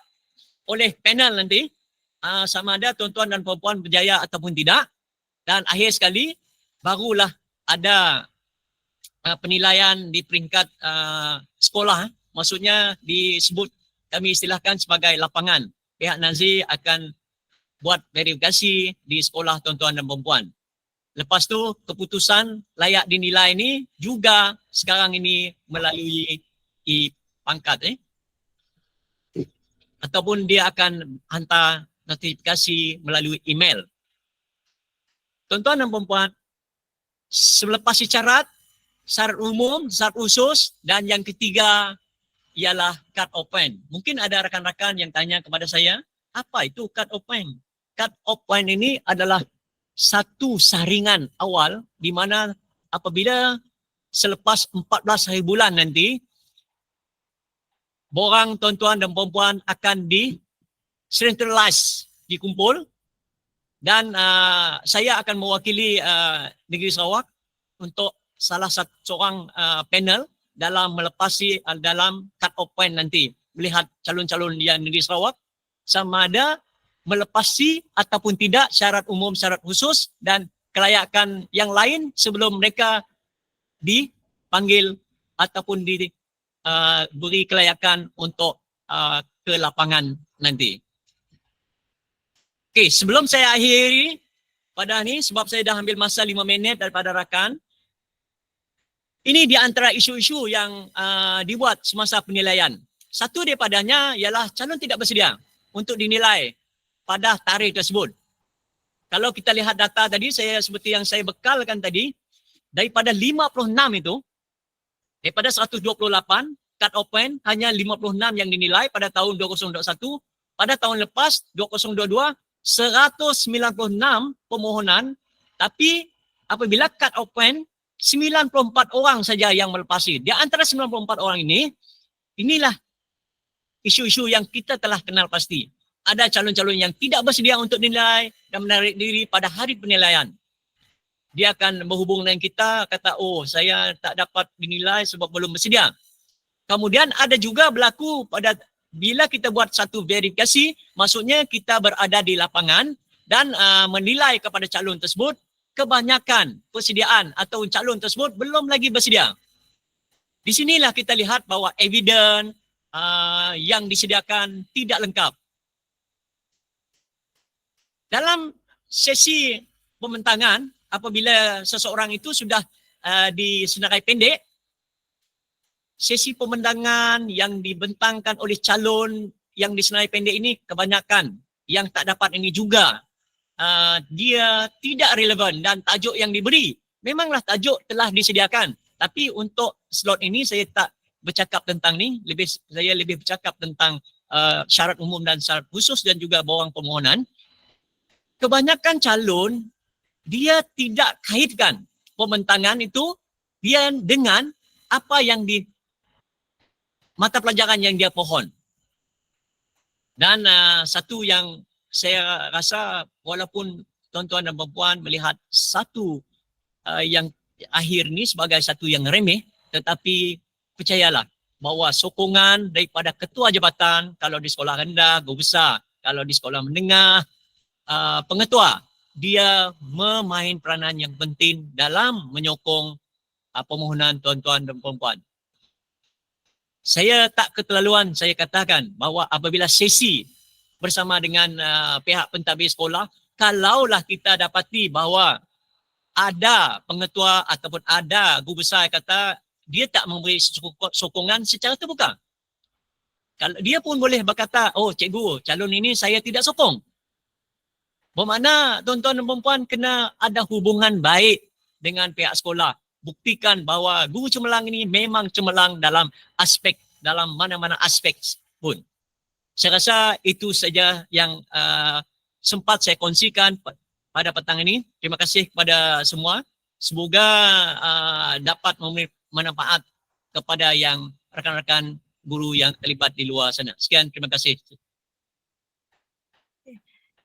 oleh panel nanti, sama ada tuan-tuan dan puan-puan berjaya ataupun tidak. Dan akhir sekali barulah ada penilaian di peringkat sekolah. Maksudnya disebut, kami istilahkan sebagai lapangan. Pihak nazir akan buat verifikasi di sekolah tuan-tuan dan puan-puan. Lepas tu keputusan layak dinilai ini juga sekarang ini melalui e-pangkat. Ataupun dia akan hantar notifikasi melalui email. Tuan-tuan dan puan-puan, selepas syarat umum, syarat khusus, dan yang ketiga ialah cut off point. Mungkin ada rakan-rakan yang tanya kepada saya, apa itu cut off point? Cut off point ini adalah satu saringan awal di mana apabila selepas 14 hari bulan nanti, borang tuan-tuan dan puan-puan akan dikumpul, dan saya akan mewakili Negeri Sarawak untuk salah satu seorang panel dalam melepasi dalam cut off point nanti, melihat calon-calon yang Negeri Sarawak sama ada melepasi ataupun tidak syarat umum, syarat khusus dan kelayakan yang lain sebelum mereka dipanggil ataupun beri kelayakan untuk ke lapangan nanti. Okey, sebelum saya akhiri pada ni, sebab saya dah ambil masa 5 minit daripada rakan, ini di antara isu-isu yang dibuat semasa penilaian. Satu daripadanya ialah calon tidak bersedia untuk dinilai pada tarikh tersebut. Kalau kita lihat data tadi, seperti yang saya bekalkan tadi, daripada 56 itu, daripada 128 cut off point, hanya 56 yang dinilai pada tahun 2021. Pada tahun lepas, 2022, 196 permohonan, tapi apabila cut off point, 94 orang saja yang melepasi. Di antara 94 orang ini, inilah isu-isu yang kita telah kenal pasti. Ada calon-calon yang tidak bersedia untuk dinilai dan menarik diri pada hari penilaian. Dia akan berhubung dengan kita, kata, oh saya tak dapat dinilai sebab belum bersedia. Kemudian ada juga berlaku pada bila kita buat satu verifikasi, maksudnya kita berada di lapangan dan menilai kepada calon tersebut, kebanyakan persediaan atau calon tersebut belum lagi bersedia. Di sinilah kita lihat bahawa evidence yang disediakan tidak lengkap. Dalam sesi pembentangan, apabila seseorang itu sudah disenarai pendek, sesi pembentangan yang dibentangkan oleh calon yang di Senarai Pendek ini kebanyakan yang tak dapat ini juga dia tidak relevan dan tajuk yang diberi memanglah tajuk telah disediakan, tapi untuk slot ini saya tak bercakap tentang ni, saya lebih bercakap tentang syarat umum dan syarat khusus dan juga bawang permohonan. Kebanyakan calon dia tidak kaitkan pembentangan itu dia dengan apa yang di mata pelajaran yang dia pohon. Dan satu yang saya rasa walaupun tuan-tuan dan puan melihat satu yang akhir ni sebagai satu yang remeh, tetapi percayalah bahawa sokongan daripada ketua jabatan, kalau di sekolah rendah, guru besar, kalau di sekolah menengah, pengetua, dia memain peranan yang penting dalam menyokong permohonan tuan-tuan dan puan-puan. Saya tak keterlaluan saya katakan bahawa apabila sesi bersama dengan pihak pentadbir sekolah, kalaulah kita dapati bahawa ada pengetua ataupun ada guru besar yang kata dia tak memberi sokongan secara terbuka. Kalau dia pun boleh berkata, oh cikgu, calon ini saya tidak sokong. Bermakna tuan-tuan dan puan kena ada hubungan baik dengan pihak sekolah. Buktikan bahawa guru cemerlang ini memang cemerlang dalam mana-mana aspek pun. Saya rasa itu saja yang sempat saya kongsikan pada petang ini. Terima kasih kepada semua. Semoga dapat memberi manfaat kepada yang rakan-rakan guru yang terlibat di luar sana. Sekian, terima kasih.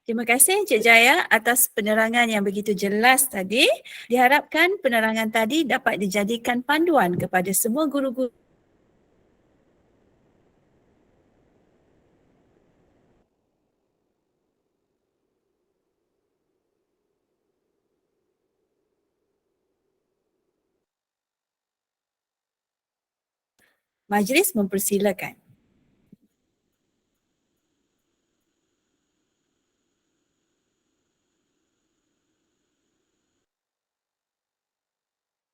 Terima kasih Encik Jaya atas penerangan yang begitu jelas tadi. Diharapkan penerangan tadi dapat dijadikan panduan kepada semua guru-guru majlis mempersilakan.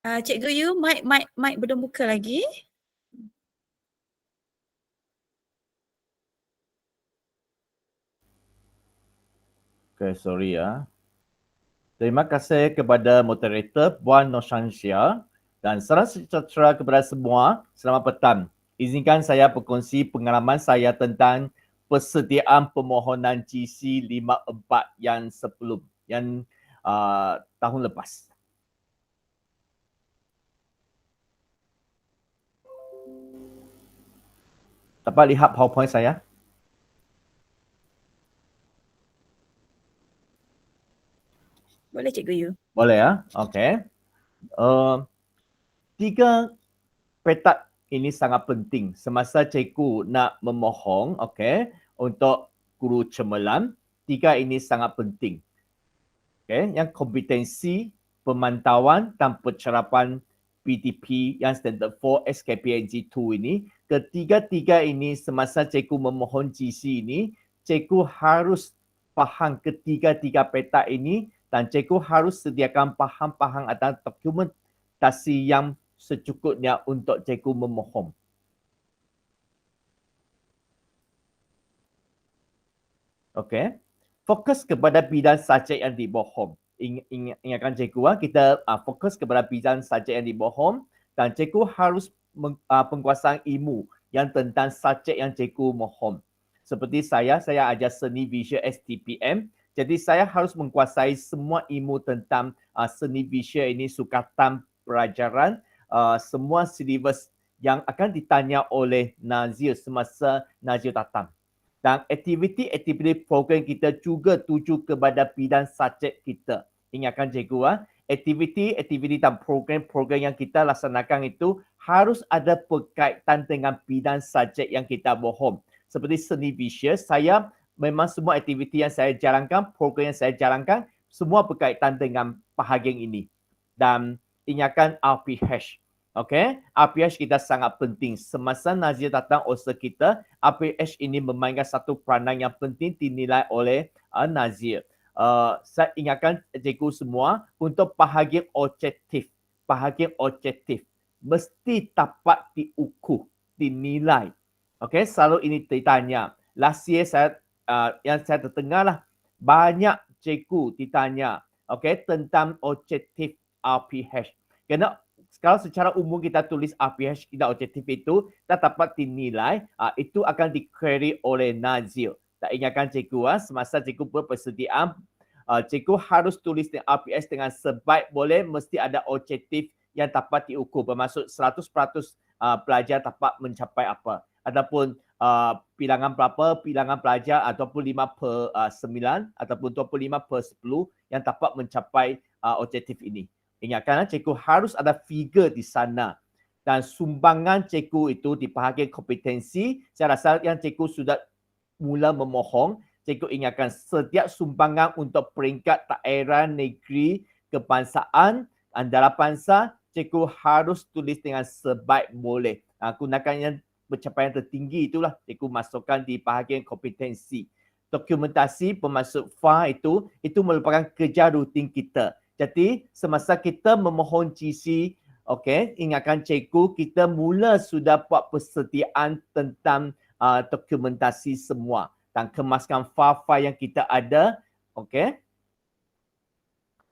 Cikgu Yu, mic belum buka lagi. Okay, sorry ya. Terima kasih kepada moderator Puan Noshansia dan salam sejahtera kepada semua. Selamat petang. Izinkan saya berkongsi pengalaman saya tentang persediaan permohonan GC 54 yang tahun lepas. Dapat lihat PowerPoint saya? Boleh Cikgu Yu. Boleh ya? Okey. 3 petak ini sangat penting semasa cikgu nak memohon, okey, untuk guru cemerlang. 3 ini sangat penting. Okey, yang kompetensi, pemantauan dan pencerapan PTP yang standard 4 SKPNG 2 ini, ketiga-tiga ini semasa cikgu memohon GC ini, cikgu harus faham ketiga-tiga petak ini dan cikgu harus sediakan faham-faham atau dokumentasi yang secukupnya untuk cikgu memohon. Okey. Fokus kepada bidang subjek yang dibohong. Ingatkan cikgu, kita fokus kepada bidang subjek yang dibohong dan cikgu harus penguasaan ilmu yang tentang subjek yang cikgu mohon. Seperti saya ajar seni visual STPM. Jadi saya harus menguasai semua ilmu tentang seni visual ini, sukatan pelajaran, semua silibus yang akan ditanya oleh Nazir semasa Nazir datang. Dan aktiviti program kita juga tuju kepada bidang subjek kita. Ingatkan cikgu, aktiviti dan program yang kita laksanakan itu harus ada berkaitan dengan bidang subjek yang kita mohon. Seperti seni visual, saya memang semua aktiviti yang saya jalankan, program yang saya jalankan, semua berkaitan dengan bahagian ini. Dan ingatkan RPH. Okey, RPH kita sangat penting. Semasa Nazir datang usaha kita, RPH ini memainkan satu peranan yang penting dinilai oleh Nazir. Saya ingatkan cikgu semua untuk bahagian objektif. Bahagian objektif mesti dapat diukur, dinilai. Okey, selalu ini ditanya. last year yang saya terdengar lah, banyak cikgu ditanya tentang objektif RPH. Kerana kalau secara umum kita tulis RPH tidak objektif itu, tak dapat dinilai, itu akan di-query oleh Nazir. Tak ingatkan cikgu, semasa cikgu berpersediaan, cikgu harus tulis RPH dengan sebaik boleh, mesti ada objektif yang dapat diukur. Bermaksud 100% pelajar dapat mencapai apa. Ataupun bilangan berapa, bilangan pelajar ataupun 5/9 ataupun 25/10 yang dapat mencapai objektif ini. Ingatkan, cikgu harus ada figure di sana. Dan sumbangan cikgu itu di bahagian kompetensi, saya rasa yang cikgu sudah mula memohon, cikgu ingatkan setiap sumbangan untuk peringkat daerah, negeri, kebangsaan, antarabangsa, cikgu harus tulis dengan sebaik boleh. Gunakan yang pencapaian tertinggi itulah cikgu masukkan di bahagian kompetensi. Dokumentasi bermaksud FAR itu merupakan kerja rutin kita. Jadi semasa kita memohon GC, ingatkan cikgu, kita mula sudah buat persediaan tentang dokumentasi semua dan kemaskan FAR yang kita ada,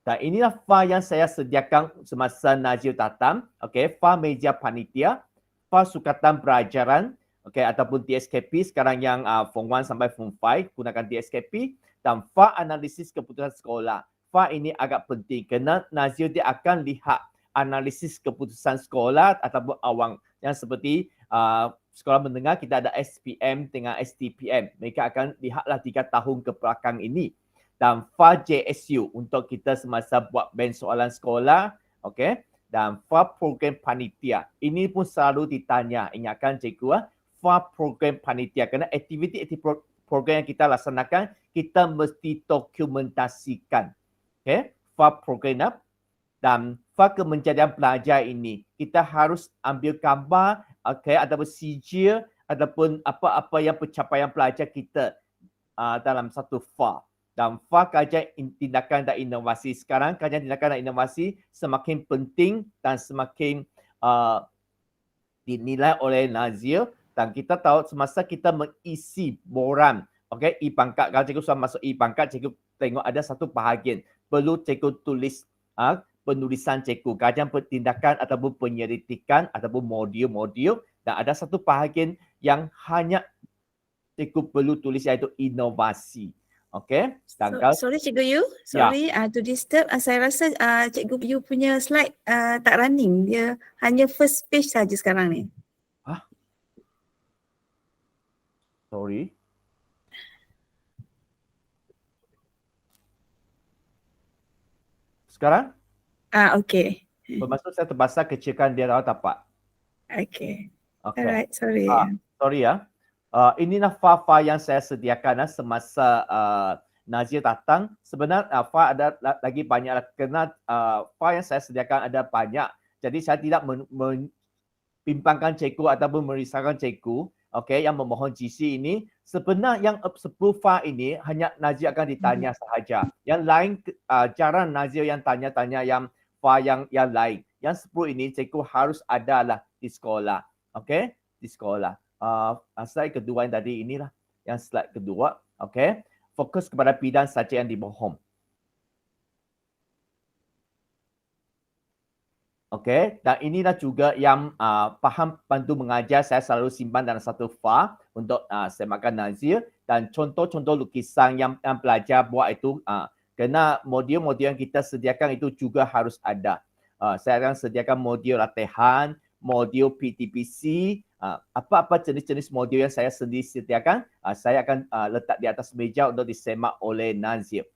Dan inilah FAR yang saya sediakan semasa Nazir datang, FAR meja panitia, FAR sukatan pelajaran, ataupun TSKP sekarang yang Form 1 sampai Form 5 gunakan TSKP, dan FAR analisis keputusan sekolah. FAR ini agak penting kerana Nazir dia akan lihat analisis keputusan sekolah ataupun awang yang seperti sekolah menengah kita ada SPM dengan STPM. Mereka akan lihatlah 3 tahun ke belakang ini. Dan FAR JSU untuk kita semasa buat bank soalan sekolah, dan FAR program panitia. Ini pun selalu ditanya. Ingatkan cikgu, FAR program panitia kerana aktiviti program yang kita laksanakan kita mesti dokumentasikan. FAR program dan FAR kemenjadian pelajar ini kita harus ambil gambar ataupun sijil ataupun apa-apa yang pencapaian pelajar kita dalam satu FAR. Dan FAR kajian tindakan dan inovasi. Sekarang kajian tindakan dan inovasi semakin penting dan semakin dinilai oleh Nazir. Dan kita tahu semasa kita mengisi borang, e-pangkat, kalau cikgu sudah masuk e-pangkat, cikgu tengok ada satu bahagian. Perlu cikgu tulis penulisan cikgu, kajian tindakan ataupun penyelidikan ataupun modul-modul. Dan ada satu bahagian yang hanya cikgu perlu tulis iaitu inovasi. Sorry Cikgu Yu, to disturb. Saya rasa Cikgu Yu punya slide tak running. Dia hanya first page saja sekarang ni. Sorry. Sekarang? Okay. Bermaksud saya terbasar kecilkan dia tahu tak? Okay. Alright, sorry. Sorry ya. Inilah FAR yang saya sediakan semasa Nazir datang. Sebenarnya FAR ada lagi banyak kerana FAR yang saya sediakan ada banyak. Jadi saya tidak membimbangkan cikgu ataupun merisaukan cikgu yang memohon GC ini. Sebenarnya yang 10 FAR ini hanya Nazir akan ditanya sahaja. Yang lain jarang Nazir yang tanya-tanya yang FAR yang lain. Yang 10 ini cikgu harus adalah di sekolah. Di sekolah. Slide kedua yang tadi inilah. Yang slide kedua. Fokus kepada bidang saja yang dimohon. Dan inilah juga yang faham pandu mengajar saya selalu simpan dalam satu FAR untuk semakan Nazir. Dan contoh-contoh lukisan yang pelajar buat itu kerana modul-modul yang kita sediakan itu juga harus ada. Saya akan sediakan modul latihan, modul PTPC, apa-apa jenis-jenis modul yang saya sendiri sediakan, saya akan letak di atas meja untuk disemak oleh Nazir.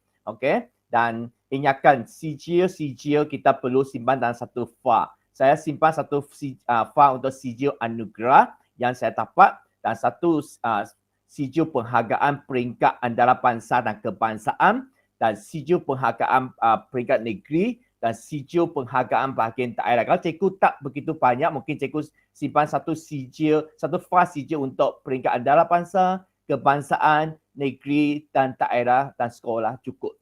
Dan ingatkan, sijil kita perlu simpan dalam satu FAR. Saya simpan satu FAR untuk sijil anugerah yang saya dapat dan satu sijil penghargaan peringkat antarabangsa dan kebangsaan dan sijil penghargaan peringkat negeri dan sijil penghargaan bahagian daerah. Kalau cikgu tak begitu banyak, mungkin cikgu simpan satu FAR sijil untuk peringkat antarabangsa, kebangsaan, negeri dan daerah dan sekolah cukup.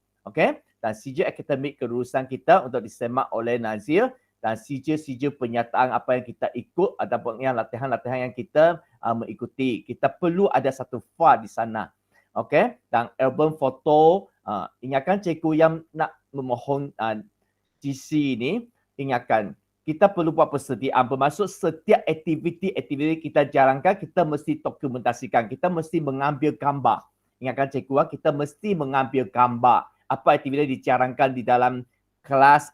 Dan sijil akademik kelulusan kita untuk disemak oleh Nazir dan sijil-sijil penyataan apa yang kita ikut ataupun yang latihan-latihan yang kita mengikuti. Kita perlu ada satu file di sana. Okey, dan album foto, ingatkan cikgu yang nak memohon GC ini, ingatkan kita perlu buat persediaan, bermaksud setiap aktiviti kita jalankan, kita mesti dokumentasikan, kita mesti mengambil gambar. Ingatkan cikgu, kita mesti mengambil gambar apa aktiviti dijalankan di dalam kelas,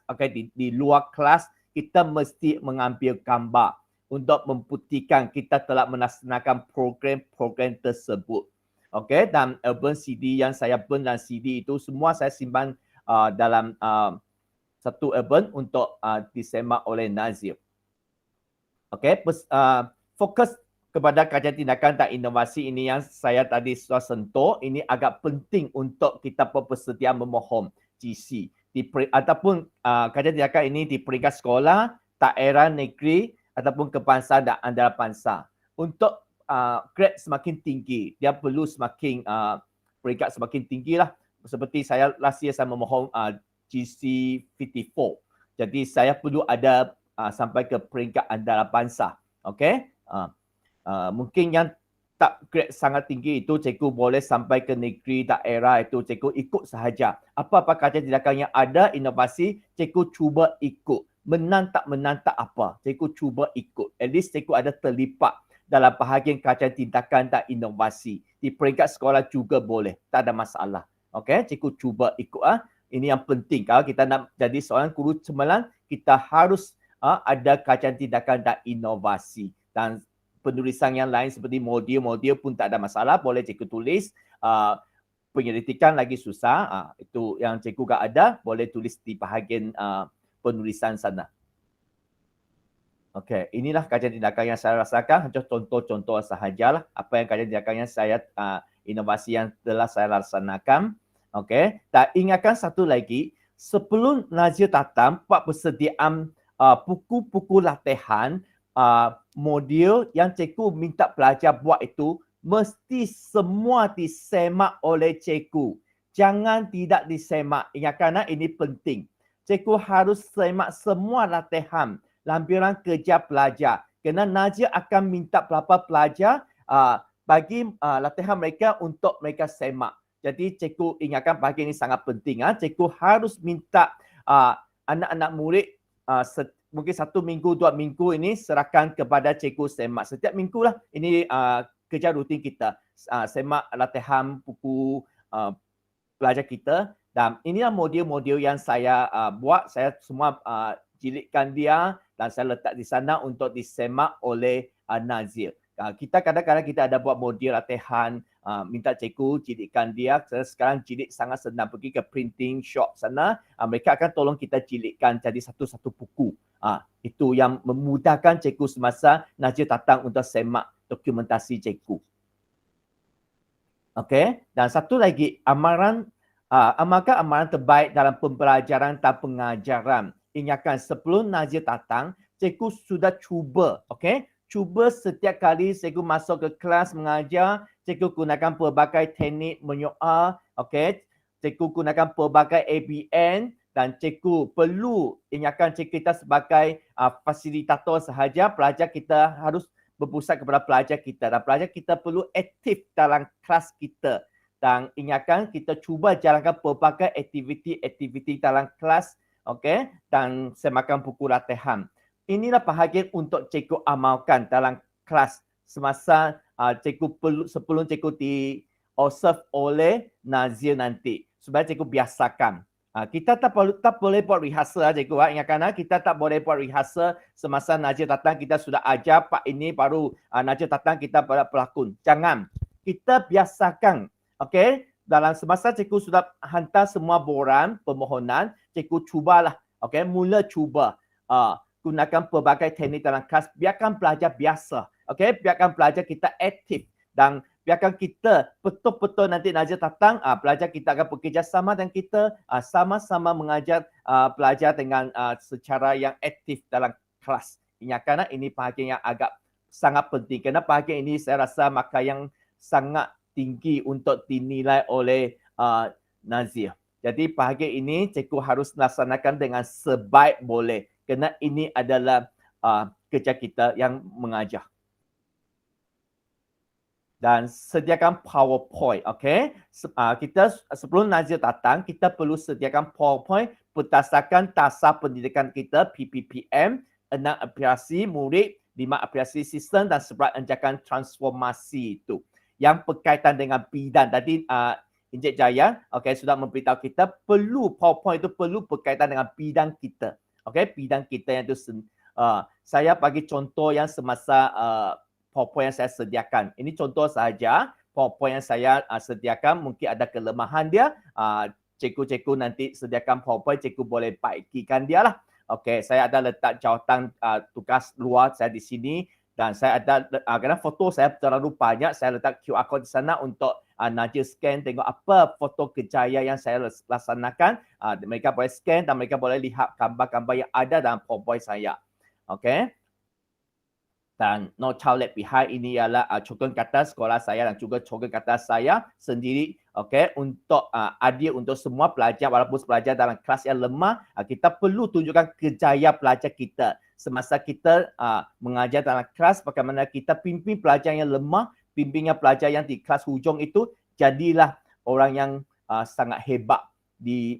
di luar kelas, kita mesti mengambil gambar untuk membuktikan kita telah melaksanakan program-program tersebut. Okey, dan album CD yang saya burn dan CD itu semua saya simpan dalam satu album untuk disemak oleh Nazir. Okey, fokus kepada kajian tindakan dan inovasi ini yang saya tadi sudah sentuh, ini agak penting untuk kita persediaan memohon GC ataupun kajian tindakan ini di peringkat sekolah, daerah, negeri ataupun kebangsaan dan antarabangsa. Untuk grade semakin tinggi, dia perlu semakin peringkat semakin tinggi lah. Seperti saya last year saya memohon GC 54. Jadi saya perlu ada sampai ke peringkat antarabangsa. Okey. Mungkin yang tak grade sangat tinggi itu cikgu boleh sampai ke negeri, daerah itu cikgu ikut sahaja. Apa-apa kajian tindakan yang ada inovasi, cikgu cuba ikut. Menang tak apa, cikgu cuba ikut. At least cikgu ada terlibat dalam bahagian kajian tindakan dan inovasi. Di peringkat sekolah juga boleh, tak ada masalah. Okey, cikgu cuba ikut. Ini yang penting. Kalau kita nak jadi seorang guru cemerlang, kita harus ada kajian tindakan dan inovasi. Dan penulisan yang lain seperti modul-modul pun tak ada masalah, boleh cikgu tulis. Penyelidikan lagi susah, itu yang cikgu gak ada, boleh tulis di bahagian penulisan sana. Okey, inilah kajian tindakan yang saya rasakan, hanya contoh-contoh sahajalah apa yang kajian tindakan yang saya inovasi yang telah saya laksanakan. Okey, dan ingatkan satu lagi, sebelum Nazir datang buat persediaan buku-buku latihan modul yang cikgu minta pelajar buat itu mesti semua disemak oleh cikgu. Jangan tidak disemak. Ingatkan ini penting. Cikgu harus semak semua latihan, lampiran kerja pelajar. Kerana Nazir akan minta beberapa pelajar bagi latihan mereka untuk mereka semak. Jadi cikgu ingatkan bahagian ini sangat penting. Cikgu harus minta anak-anak murid mungkin 1 minggu, 2 minggu ini serahkan kepada cikgu semak. Setiap minggu lah ini kerja rutin kita. Semak latihan buku pelajar kita. Dan inilah modul-modul yang saya buat. Saya semua jilidkan dia dan saya letak di sana untuk disemak oleh Nazir. Kita kadang-kadang kita ada buat modul latihan, minta cikgu jilidkan dia. Sekarang jilid sangat senang, pergi ke printing shop sana, mereka akan tolong kita jilidkan jadi satu-satu buku. Itu yang memudahkan cikgu semasa Nazir datang untuk semak dokumentasi cikgu. Okey, dan satu lagi, amalkan amaran terbaik dalam pembelajaran dan pengajaran. Ingatkan sebelum Nazir datang, cikgu sudah cuba, okey? Cuba setiap kali cikgu masuk ke kelas mengajar, cikgu gunakan pelbagai teknik menyoal, okey? Cikgu gunakan pelbagai ABN dan cikgu perlu ingatkan cikgu kita sebagai fasilitator sahaja, pelajar kita harus berpusat kepada pelajar kita dan pelajar kita perlu aktif dalam kelas kita. Dan ingatkan kita cuba jalankan pelbagai aktiviti dalam kelas, okey, dan semakan buku latihan. Inilah bahagian untuk cikgu amalkan dalam kelas semasa cikgu perlu sebelum cikgu di-observe oleh Nazir nanti supaya cikgu biasakan. Kita tak boleh buat rehearsal cikgu. Ingatkan kita tak boleh buat rehearsal semasa Nazir datang kita sudah ajar part ini baru Nazir datang kita pada pelakon. Jangan. Kita biasakan. Okey, dalam semasa cikgu sudah hantar semua borang permohonan, cikgu cubalah. Okey, mula cuba gunakan pelbagai teknik dalam kelas, biarkan pelajar biasa. Okey, biarkan pelajar kita aktif dan biarkan kita betul-betul nanti Nazir datang, pelajar kita akan bekerjasama dan kita sama-sama mengajar pelajar dengan secara yang aktif dalam kelas. Ingatkan ini bahagian yang agak sangat penting. Kerana bahagian ini saya rasa markah yang sangat tinggi untuk dinilai oleh Nazir. Jadi bahagian ini cikgu harus laksanakan dengan sebaik boleh. kerana ini adalah kerja kita yang mengajar. Dan sediakan PowerPoint, okey. Kita sebelum Nazir datang, kita perlu sediakan PowerPoint berdasarkan tasar pendidikan kita PPPM, 6 apresiasi murid, 5 apresiasi sistem dan 11 anjakan transformasi itu. Yang berkaitan dengan bidang. Tadi Encik Jaya, okey, sudah memberitahu kita perlu PowerPoint itu perlu berkaitan dengan bidang kita. Okey, bidang kita yang itu saya bagi contoh yang semasa PowerPoint yang saya sediakan. Ini contoh sahaja PowerPoint yang saya sediakan, mungkin ada kelemahan dia. Cikgu-cikgu nanti sediakan PowerPoint, cikgu boleh baikikan dia lah. Okey, saya ada letak jawatan tugas luar saya di sini dan saya ada kerana foto saya terlalu banyak, saya letak QR code di sana untuk Nazir scan tengok apa foto kejayaan yang saya laksanakan. Mereka boleh scan dan mereka boleh lihat gambar-gambar yang ada dalam PowerPoint saya. Okey. Dan No Child Left Behind ini ialah cokolan kata sekolah saya dan juga cokolan kata saya sendiri, okey, untuk adil untuk semua pelajar walaupun pelajar dalam kelas yang lemah, kita perlu tunjukkan kejayaan pelajar kita semasa kita mengajar dalam kelas, bagaimana kita pimpin pelajar yang lemah, pimpinnya pelajar yang di kelas hujung itu jadilah orang yang sangat hebat di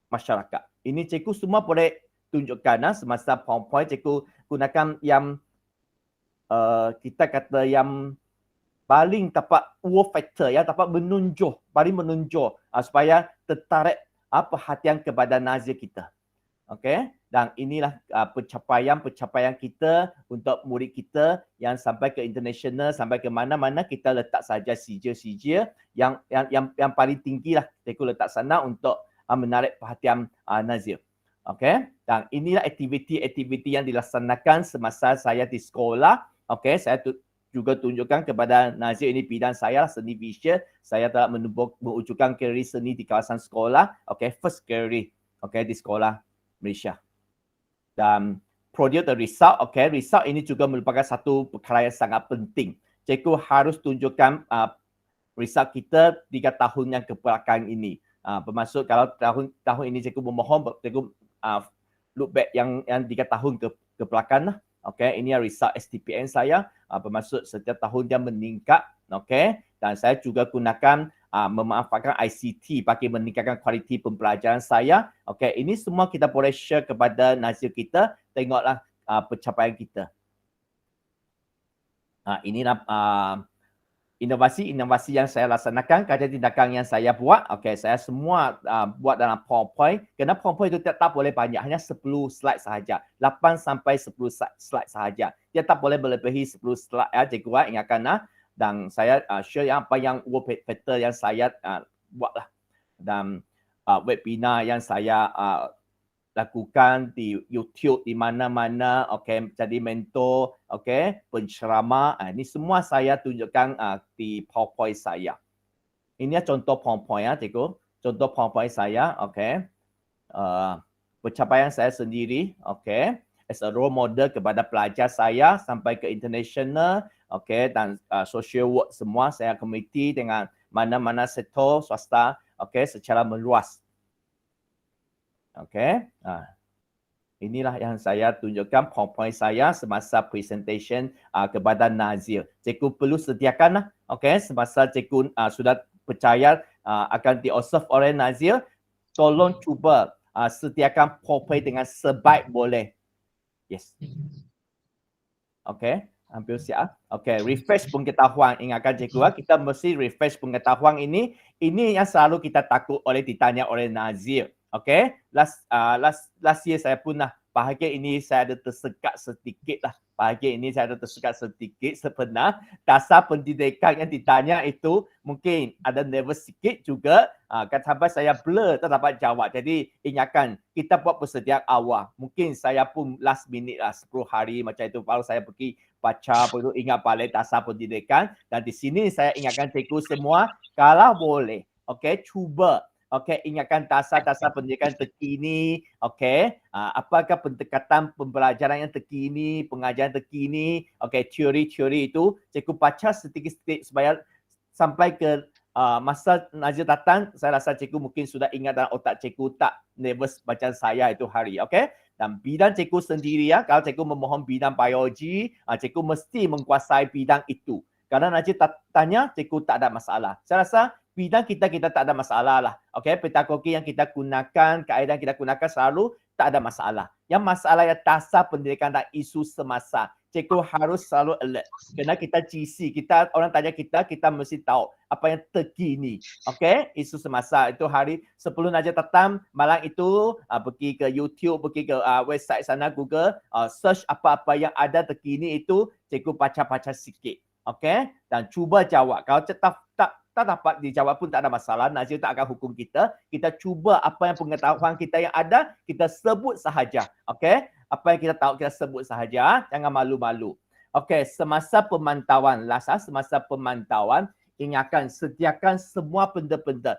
masyarakat. Ini cikgu semua boleh tunjukkan semasa PowerPoint, cikgu gunakan yang kita kata yang paling dapat wow factor, yang dapat menunjuk, paling menunjuk supaya tertarik perhatian kepada Nazir kita. Okey, dan inilah pencapaian kita untuk murid kita yang sampai ke international, sampai ke mana-mana kita letak saja sijil-sijil yang paling tinggilah cikgu letak sana untuk menarik perhatian Nazir. Okey, dan inilah aktiviti-aktiviti yang dilaksanakan semasa saya di sekolah. Okey, saya juga tunjukkan kepada Nazir ini bidang saya, seni visual. Saya telah mewujudkan kerjaya seni di kawasan sekolah. Okey, first kerjaya di sekolah Malaysia. Dan produce the result, result ini juga merupakan satu perkara yang sangat penting. Cikgu harus tunjukkan result kita 3 tahun yang kebelakang ini. Bermaksud kalau tahun ini cikgu memohon, cikgu look back yang 3 tahun ke belakang lah. Okey, ini result STPN saya, bermaksud setiap tahun dia meningkat. Okey, dan saya juga gunakan memanfaatkan ICT bagi meningkatkan kualiti pembelajaran saya. Okey, ini semua kita boleh share kepada Nazir kita, tengoklah pencapaian kita. Inilah inovasi yang saya laksanakan, kerja tindakan yang saya buat. Okey, saya semua buat dalam PowerPoint. Kerana PowerPoint itu tak boleh banyak, hanya 10 slide sahaja. 8 sampai 10 slide sahaja. Dia tak boleh melebihi 10 slide ya, cikgu ingatkan. Dan saya share apa yang wow factor yang saya buatlah. Dan webinar yang saya lakukan di YouTube di mana-mana, okey, jadi mentor, okey, penceramah, ini semua saya tunjukkan di PowerPoint saya. Ini contoh PowerPoint cikgu. Contoh PowerPoint saya, okey. Pencapaian saya sendiri, okey, as a role model kepada pelajar saya sampai ke international, okey, dan social work semua saya komiti dengan mana-mana sektor swasta, okey, secara meluas. Okey, inilah yang saya tunjukkan PowerPoint saya semasa presentation kepada Nazir. Cikgu perlu sediakan okey, semasa cikgu sudah percaya akan di-observe oleh Nazir, tolong cuba sediakan PowerPoint dengan sebaik boleh. Yes. Okey, hampir siap. Okey, refresh pengetahuan. Ingatkan cikgu, kita mesti refresh pengetahuan ini. Ini yang selalu kita takut oleh ditanya oleh Nazir. Okey, last year saya pun bahagian ini saya ada tersekat sedikit lah. Bahagian ini saya ada tersekat sedikit sebenar. Dasar pendidikan yang ditanya itu mungkin ada nervous sikit juga. Sampai saya blur tak dapat jawab. Jadi ingatkan, kita buat persediaan awal. Mungkin saya pun last minute lah 10 hari macam itu. Baru saya pergi baca, perlu ingat balik dasar pendidikan. Dan di sini saya ingatkan cikgu semua, kalau boleh, okey, cuba. Okey, ingatkan dasar-dasar pendidikan terkini. Okey, apakah pendekatan pembelajaran yang terkini, pengajaran terkini. Okey, teori-teori itu cikgu baca sedikit-sedikit supaya sampai ke masa Nazir datang, saya rasa cikgu mungkin sudah ingat dalam otak cikgu tak nervous macam saya itu hari. Okay? Dan bidang cikgu sendiri ya, kalau cikgu memohon bidang biologi, cikgu mesti menguasai bidang itu. Kerana Nazir tanya, cikgu tak ada masalah. Saya rasa bidang kita tak ada masalah lah. Okay? Pedagogi yang kita gunakan, kaedah yang kita gunakan selalu tak ada masalah. Yang masalah ialah dasar pendidikan dan isu semasa. Cikgu harus selalu alert. Kerana kita GC, orang tanya kita mesti tahu apa yang terkini. Okay? Isu semasa itu hari sebelum Nazir datang, malam itu pergi ke YouTube, pergi ke website sana Google, search apa-apa yang ada terkini itu, cikgu baca-baca sikit. Okay? Dan cuba jawab. Kalau tak dapat dijawab pun tak ada masalah. Nazir tak akan hukum kita. Kita cuba apa yang pengetahuan kita yang ada, kita sebut sahaja. Okay? Apa yang kita tahu, kita sebut sahaja. Jangan malu-malu. Okay, semasa pemantauan, semasa pemantauan, ingatkan, sediakan semua benda-benda.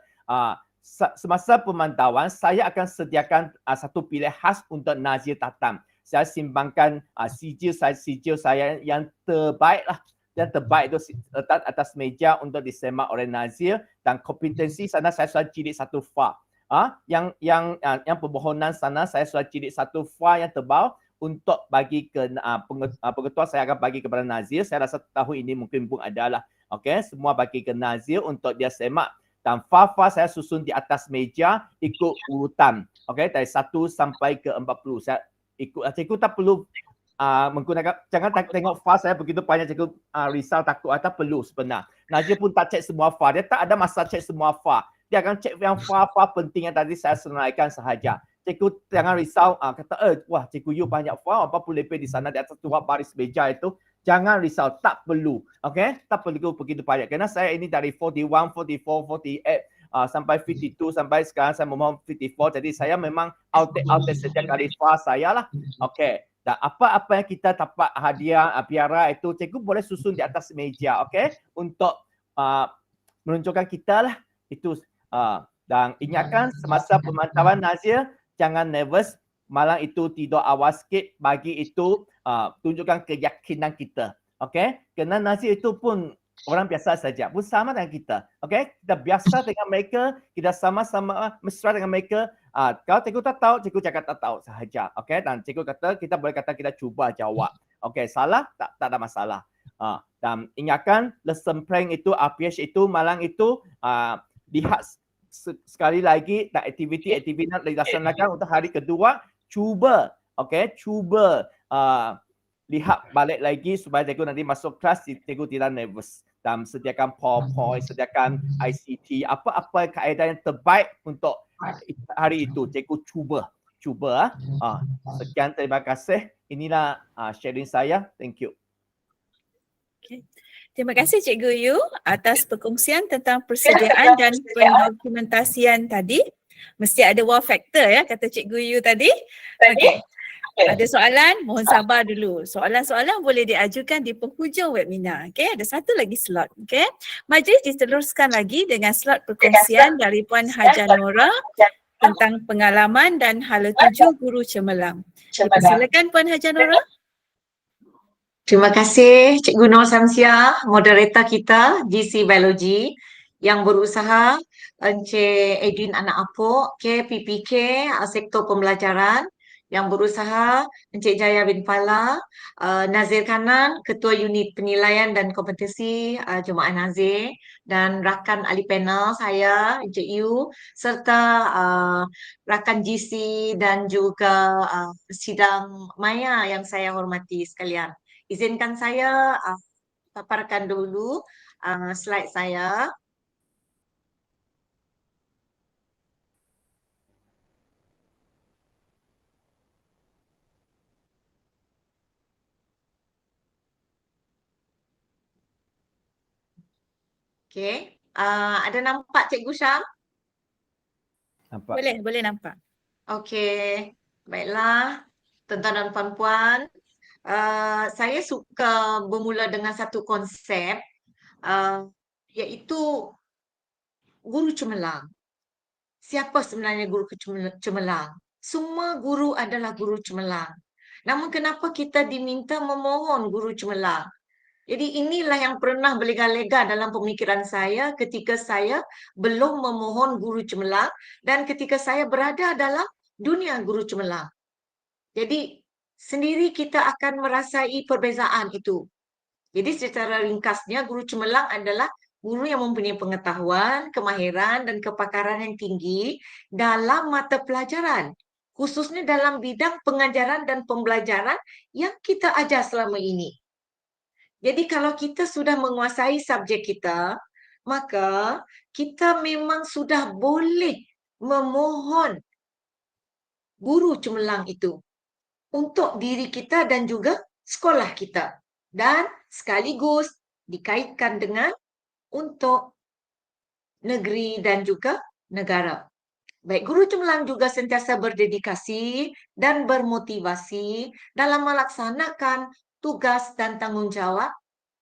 Semasa pemantauan, saya akan sediakan satu pilihan khas untuk Nazir datang. Saya simbangkan sijil saya yang terbaik lah. Yang terbaik itu letak atas meja untuk disemak oleh Nazir, dan kompetensi sana saya sudah jilid satu file. Yang permohonan sana saya sudah jilid satu file yang tebal untuk bagi ke pengetua, saya akan bagi kepada Nazir. Saya rasa tahun ini mungkin pun adalah. Okey, semua bagi ke Nazir untuk dia semak. Dan file-file saya susun di atas meja ikut urutan. Okey, dari 1 sampai ke 40. Saya ikut, cikgu tak perlu menggunakan, jangan tengok file saya begitu banyak, cikgu risau takut atau perlu sebenar. Nazir pun tak cek semua file. Dia tak ada masa cek semua file. Dia akan cek yang file-file penting yang tadi saya senaraikan sahaja. Cikgu jangan risau, kata, wah cikgu you banyak file, apa pun lebih di sana di atas dua baris meja itu. Jangan risau, tak perlu. Okay? Tak perlu begitu banyak. Kerana saya ini dari 41, 44, 48, sampai 52, sampai sekarang saya memohon 54. Jadi saya memang outdate setiap kali file saya lah. Okay. Dan apa-apa yang kita dapat hadiah, piara itu, cikgu boleh susun di atas meja. Okay? Untuk menunjukkan kita lah. Itu. Dan ingatkan semasa pemantauan Nazir, jangan nervous. Malam itu tidur awal sikit, bagi itu tunjukkan keyakinan kita. Okay? Kerana Nazir itu pun orang biasa saja, pun sama dengan kita. Okay? Kita biasa dengan mereka, kita sama-sama mesra dengan mereka. Kalau cikgu tak tahu, cikgu cakap tak tahu sahaja. Okay? Dan cikgu kata, kita boleh kata kita cuba jawab. Okay? Salah? Tak ada masalah. Dan ingatkan, lesson plan itu, RPH itu, malam itu, lihat sekali lagi dan aktiviti yang dilaksanakan untuk hari kedua, cuba lihat balik lagi supaya cikgu nanti masuk kelas, cikgu tidak nervous. Dan sediakan PowerPoint, sediakan ICT, apa-apa kaedah yang terbaik untuk hari itu, cikgu cuba. Sekian, terima kasih. Inilah sharing saya. Thank you. Okay. Terima kasih Cikgu Yu atas perkongsian tentang persediaan dan pendokumentasian tadi. Mesti ada wow factor ya, kata Cikgu Yu tadi. Okey. Ada soalan, mohon sabar dulu. Soalan-soalan boleh diajukan di penghujung webinar. Okey, ada satu lagi slot. Okey. Majlis diteruskan lagi dengan slot perkongsian dari Puan Haja Nora tentang pengalaman dan hala 7 guru cemerlang. Silakan Puan Haja Nora. Terima kasih Cikgu Nur Samsia, moderator kita GC Biologi yang berusaha, Encik Edwin Anak Apok, KPPK, Sektor Pembelajaran yang berusaha, Encik Jaya bin Fala, Nazir Kanan, Ketua Unit Penilaian dan Kompetensi Jemaah Nazir, dan rakan ahli panel saya, Encik Yu, serta rakan GC dan juga sidang maya yang saya hormati sekalian. Izinkan saya paparkan dulu slide saya. Okey, ada nampak Cikgu Syam? Nampak. Boleh nampak. Okey, baiklah tuan-tuan dan puan-puan. Saya suka bermula dengan satu konsep iaitu guru cemerlang. Siapa sebenarnya guru cemerlang? Semua guru adalah guru cemerlang. Namun kenapa kita diminta memohon guru cemerlang? Jadi inilah yang pernah berlega-lega dalam pemikiran saya ketika saya belum memohon guru cemerlang dan ketika saya berada dalam dunia guru cemerlang. Jadi sendiri kita akan merasai perbezaan itu. Jadi secara ringkasnya guru cemerlang adalah guru yang mempunyai pengetahuan, kemahiran dan kepakaran yang tinggi dalam mata pelajaran. Khususnya dalam bidang pengajaran dan pembelajaran yang kita ajar selama ini. Jadi kalau kita sudah menguasai subjek kita, maka kita memang sudah boleh memohon guru cemerlang itu untuk diri kita dan juga sekolah kita. Dan sekaligus dikaitkan dengan untuk negeri dan juga negara. Baik, guru cemerlang juga sentiasa berdedikasi dan bermotivasi dalam melaksanakan tugas dan tanggungjawab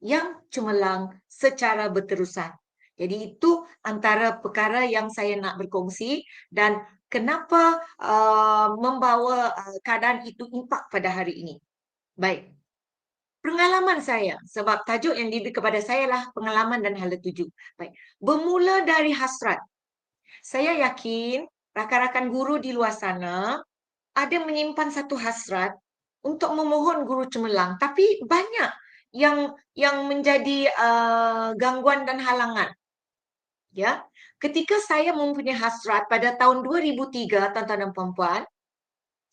yang cemerlang secara berterusan. Jadi itu antara perkara yang saya nak berkongsi dan kenapa membawa keadaan itu impak pada hari ini. Baik, pengalaman saya, sebab tajuk yang diberi kepada saya lah pengalaman dan hala tuju. Baik, bermula dari hasrat. Saya yakin rakan-rakan guru di luar sana ada menyimpan satu hasrat untuk memohon guru cemerlang, tapi banyak yang menjadi gangguan dan halangan. Ya, ketika saya mempunyai hasrat pada tahun 2003, tuan-tuan dan puan-puan,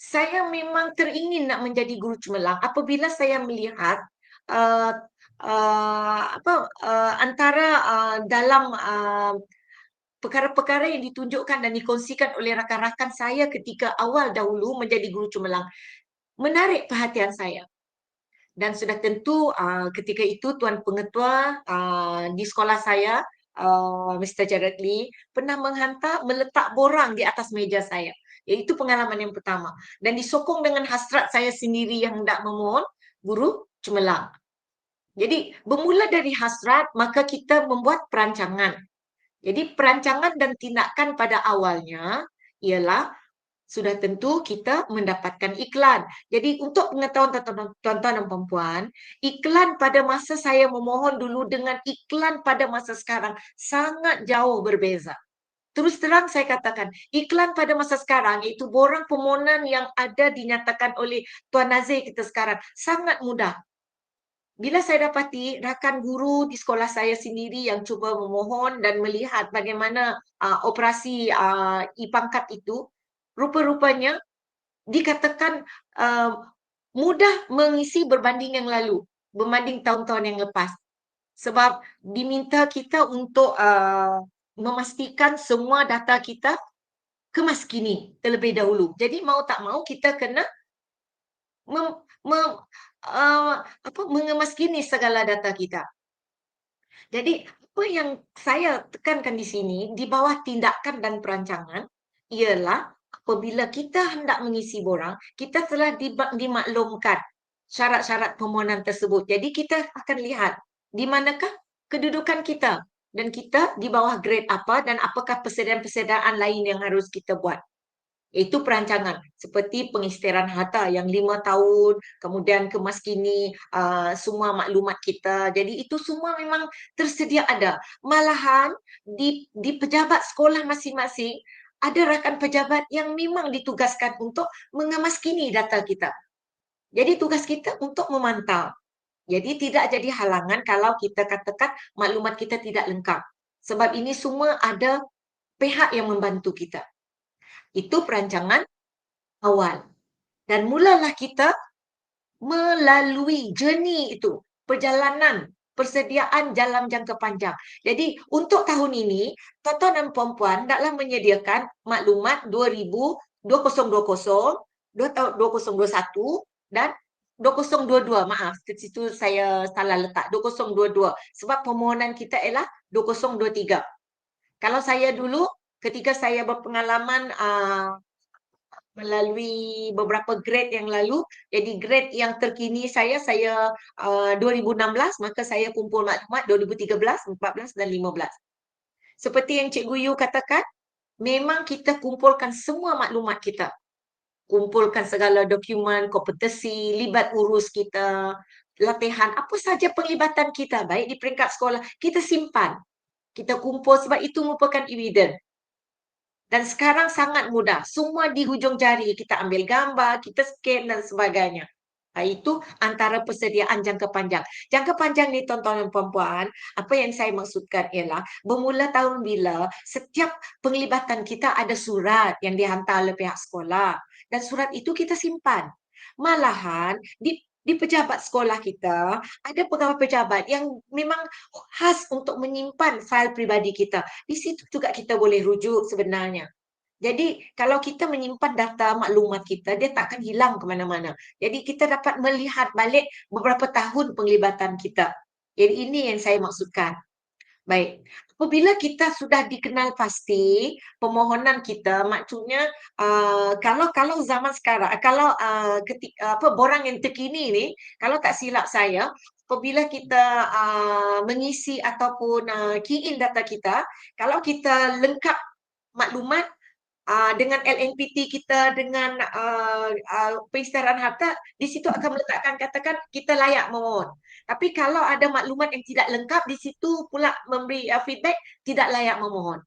saya memang teringin nak menjadi guru cemerlang apabila saya melihat antara dalam perkara-perkara yang ditunjukkan dan dikongsikan oleh rakan-rakan saya ketika awal dahulu menjadi guru cemerlang menarik perhatian saya. Dan sudah tentu ketika itu Tuan Pengetua di sekolah saya, Mr. Jared Lee, pernah meletak borang di atas meja saya. Iaitu pengalaman yang pertama. Dan disokong dengan hasrat saya sendiri yang hendak memohon guru cemerlang. Jadi bermula dari hasrat, maka kita membuat perancangan. Jadi perancangan dan tindakan pada awalnya ialah sudah tentu kita mendapatkan iklan. Jadi untuk pengetahuan tuan-tuan dan puan-puan, iklan pada masa saya memohon dulu dengan iklan pada masa sekarang sangat jauh berbeza. Terus terang saya katakan, iklan pada masa sekarang iaitu borang permohonan yang ada dinyatakan oleh Tuan Nazir kita sekarang sangat mudah. Bila saya dapati rakan guru di sekolah saya sendiri yang cuba memohon dan melihat bagaimana operasi e-pangkat itu, rupa-rupanya dikatakan mudah mengisi berbanding yang lalu, berbanding tahun-tahun yang lepas. Sebab diminta kita untuk memastikan semua data kita kemaskini terlebih dahulu. Jadi mau tak mau kita kena mengemaskini segala data kita. Jadi apa yang saya tekankan di sini di bawah tindakan dan perancangan ialah apabila kita hendak mengisi borang, kita telah dimaklumkan syarat-syarat permohonan tersebut. Jadi kita akan lihat di manakah kedudukan kita dan kita di bawah grade apa dan apakah persediaan-persediaan lain yang harus kita buat. Itu perancangan seperti pengisytiharan harta yang 5 tahun, kemudian kemaskini semua maklumat kita. Jadi itu semua memang tersedia ada. Malahan di pejabat sekolah masing-masing ada rakan pejabat yang memang ditugaskan untuk mengemaskini data kita. Jadi tugas kita untuk memantau. Jadi tidak jadi halangan kalau kita katakan maklumat kita tidak lengkap. Sebab ini semua ada pihak yang membantu kita. Itu perancangan awal. Dan mulalah kita melalui journey itu, perjalanan, persediaan dalam jangka panjang. Jadi untuk tahun ini, tuan-tuan dan puan-puan hendaklah menyediakan maklumat 2020, 2021 dan 2022. Maaf, ke situ saya salah letak. 2022. Sebab permohonan kita ialah 2023. Kalau saya dulu, ketika saya berpengalaman melalui beberapa grade yang lalu, jadi grade yang terkini saya 2016, maka saya kumpul maklumat 2013, 14 dan 15. Seperti yang Cikgu Yu katakan, memang kita kumpulkan semua maklumat kita. Kumpulkan segala dokumen, kompetensi, libat urus kita, latihan, apa saja penglibatan kita, baik di peringkat sekolah, kita simpan. Kita kumpul sebab itu merupakan evidence. Dan sekarang sangat mudah. Semua di hujung jari. Kita ambil gambar, kita scan dan sebagainya. Itu antara persediaan jangka panjang. Jangka panjang ni tuan-tuan dan puan-puan, apa yang saya maksudkan ialah bermula tahun bila setiap penglibatan kita ada surat yang dihantar oleh pihak sekolah. Dan surat itu kita simpan. Malahan di pejabat sekolah kita, ada pegawai pejabat yang memang khas untuk menyimpan fail peribadi kita. Di situ juga kita boleh rujuk sebenarnya. Jadi kalau kita menyimpan data maklumat kita, dia tak akan hilang ke mana-mana. Jadi kita dapat melihat balik beberapa tahun penglibatan kita. Jadi ini yang saya maksudkan. Baik, apabila kita sudah dikenal pasti permohonan kita, maksudnya kalau zaman sekarang, kalau borang yang terkini ni, kalau tak silap saya, apabila kita mengisi ataupun key in data kita, kalau kita lengkap maklumat dengan LNPT kita, dengan pengisytiharan harta, di situ akan meletakkan katakan kita layak memohon. Tapi kalau ada maklumat yang tidak lengkap, di situ pula memberi feedback tidak layak memohon.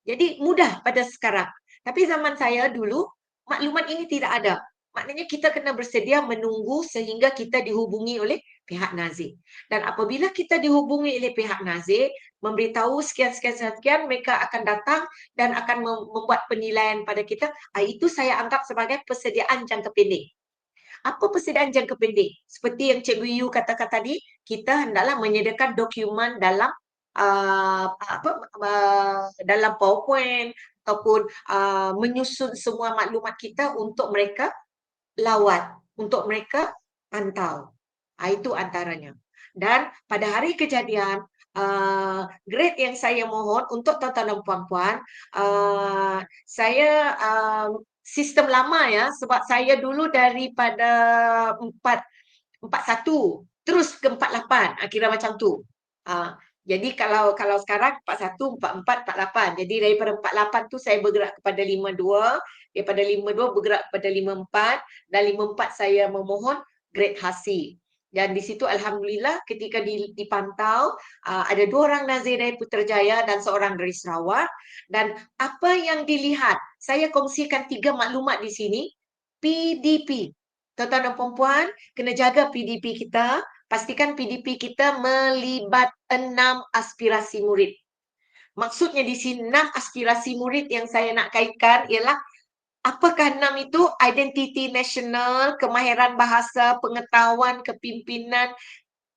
Jadi mudah pada sekarang. Tapi zaman saya dulu, maklumat ini tidak ada. Maknanya kita kena bersedia menunggu sehingga kita dihubungi oleh pihak nazir. Dan apabila kita dihubungi oleh pihak nazir, memberitahu sekian, mereka akan datang dan akan membuat penilaian pada kita. Itu saya anggap sebagai persediaan jangka pendek. Apa persediaan jangka pendek? Seperti yang Cikgu Yu katakan tadi, kita hendaklah menyediakan dokumen dalam dalam PowerPoint ataupun menyusun semua maklumat kita untuk mereka lawat, untuk mereka pantau. Itu antaranya. Dan pada hari kejadian, grade yang saya mohon untuk tuan-tuan dan puan-puan, saya sistem lama ya, sebab saya dulu daripada 41 terus ke 48, kira macam tu. Jadi kalau sekarang 41, 44, 48. Jadi daripada 48 tu saya bergerak kepada 52, daripada 52 bergerak kepada 54, dan 54 saya memohon grade hasil. Dan di situ alhamdulillah ketika dipantau ada 2 orang nazir dari Putrajaya dan seorang dari Sarawak. Dan apa yang dilihat, saya kongsikan 3 maklumat di sini. PDP. Tuan-tuan dan puan-puan, kena jaga PDP kita. Pastikan PDP kita melibat 6 aspirasi murid. Maksudnya di sini 6 aspirasi murid yang saya nak kaitkan ialah apakah 6 itu? Identiti nasional, kemahiran bahasa, pengetahuan, kepimpinan,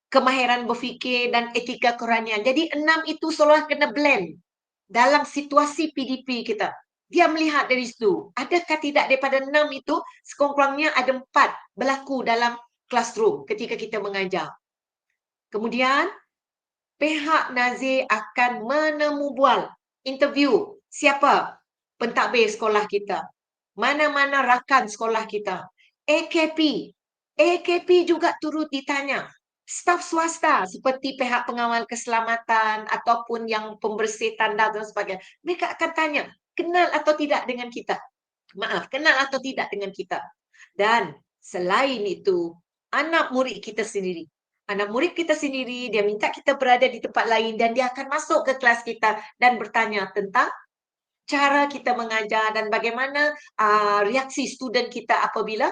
kemahiran berfikir dan etika kerohanian. Jadi 6 itu seolah kena blend dalam situasi PDP kita. Dia melihat dari situ. Adakah tidak daripada 6 itu, sekurang-kurangnya ada 4 berlaku dalam classroom ketika kita mengajar. Kemudian, pihak nazir akan menemubual, interview siapa pentadbir sekolah kita, mana-mana rakan sekolah kita, AKP juga turut ditanya, staf swasta seperti pihak pengawal keselamatan ataupun yang pembersih tanda dan sebagainya, mereka akan tanya, kenal atau tidak dengan kita? Maaf, kenal atau tidak dengan kita? Dan selain itu, anak murid kita sendiri. Anak murid kita sendiri, dia minta kita berada di tempat lain dan dia akan masuk ke kelas kita dan bertanya tentang cara kita mengajar dan bagaimana reaksi student kita apabila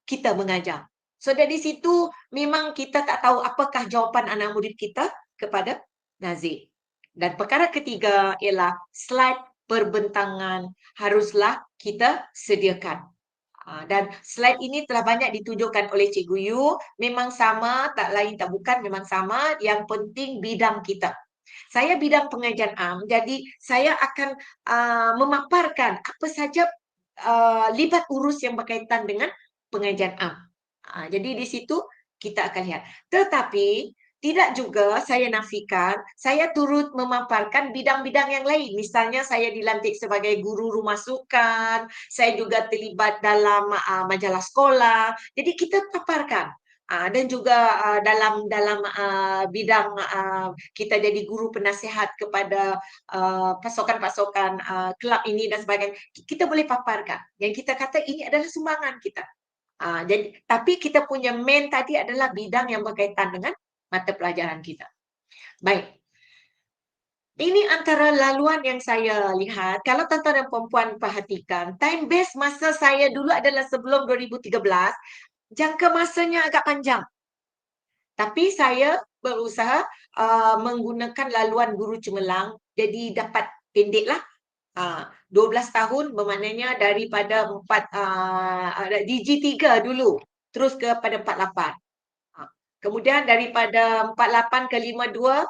kita mengajar. So dari situ memang kita tak tahu apakah jawapan anak murid kita kepada nazir. Dan perkara ketiga ialah slide perbentangan haruslah kita sediakan. Dan slide ini telah banyak ditunjukkan oleh Cikgu Yu. Memang sama, tak lain tak bukan, memang sama. Yang penting bidang kita. Saya bidang pengajian am, jadi saya akan memaparkan apa saja libat urus yang berkaitan dengan pengajian am. Jadi di situ kita akan lihat. Tetapi tidak juga saya nafikan, saya turut memaparkan bidang-bidang yang lain. Misalnya saya dilantik sebagai guru rumah sukan, saya juga terlibat dalam majalah sekolah. Jadi kita paparkan. Dan juga dalam bidang kita jadi guru penasihat kepada pasokan-pasokan kelab ini dan sebagainya. Kita boleh paparkan. Yang kita kata ini adalah sumbangan kita. Jadi, tapi kita punya main tadi adalah bidang yang berkaitan dengan mata pelajaran kita. Baik. Ini antara laluan yang saya lihat. Kalau tuan-tuan dan puan-puan perhatikan, time base masa saya dulu adalah sebelum 2013, jangka masanya agak panjang. Tapi saya berusaha menggunakan laluan guru cemerlang, jadi dapat pendeklah. 12 tahun bermaknanya daripada DG3 dulu terus kepada 48. Kemudian daripada 48 ke 52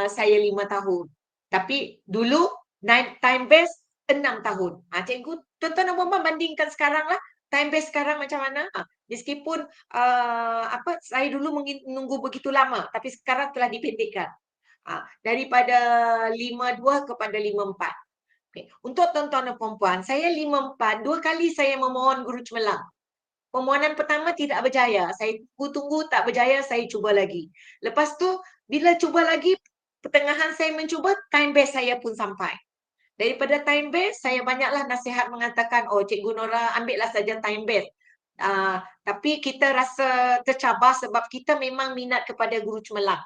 saya 5 tahun. Tapi dulu time base 6 tahun. Cikgu, tuan-tuan dan puan-puan bandingkan sekarang lah. Time base sekarang macam mana? Meskipun saya dulu menunggu begitu lama, tapi sekarang telah dipendekkan. Daripada 52 kepada 54. Okay. Untuk tuan-tuan dan puan-puan, saya 54, 2 kali saya memohon guru cemerlang. Permohonan pertama tidak berjaya. Saya tunggu tak berjaya, saya cuba lagi. Lepas tu, bila cuba lagi, pertengahan saya mencuba, time base saya pun sampai. Daripada time base, saya banyaklah nasihat mengatakan, oh Cikgu Nora, ambillah saja time base. Tapi kita rasa tercabar sebab kita memang minat kepada guru cemerlang.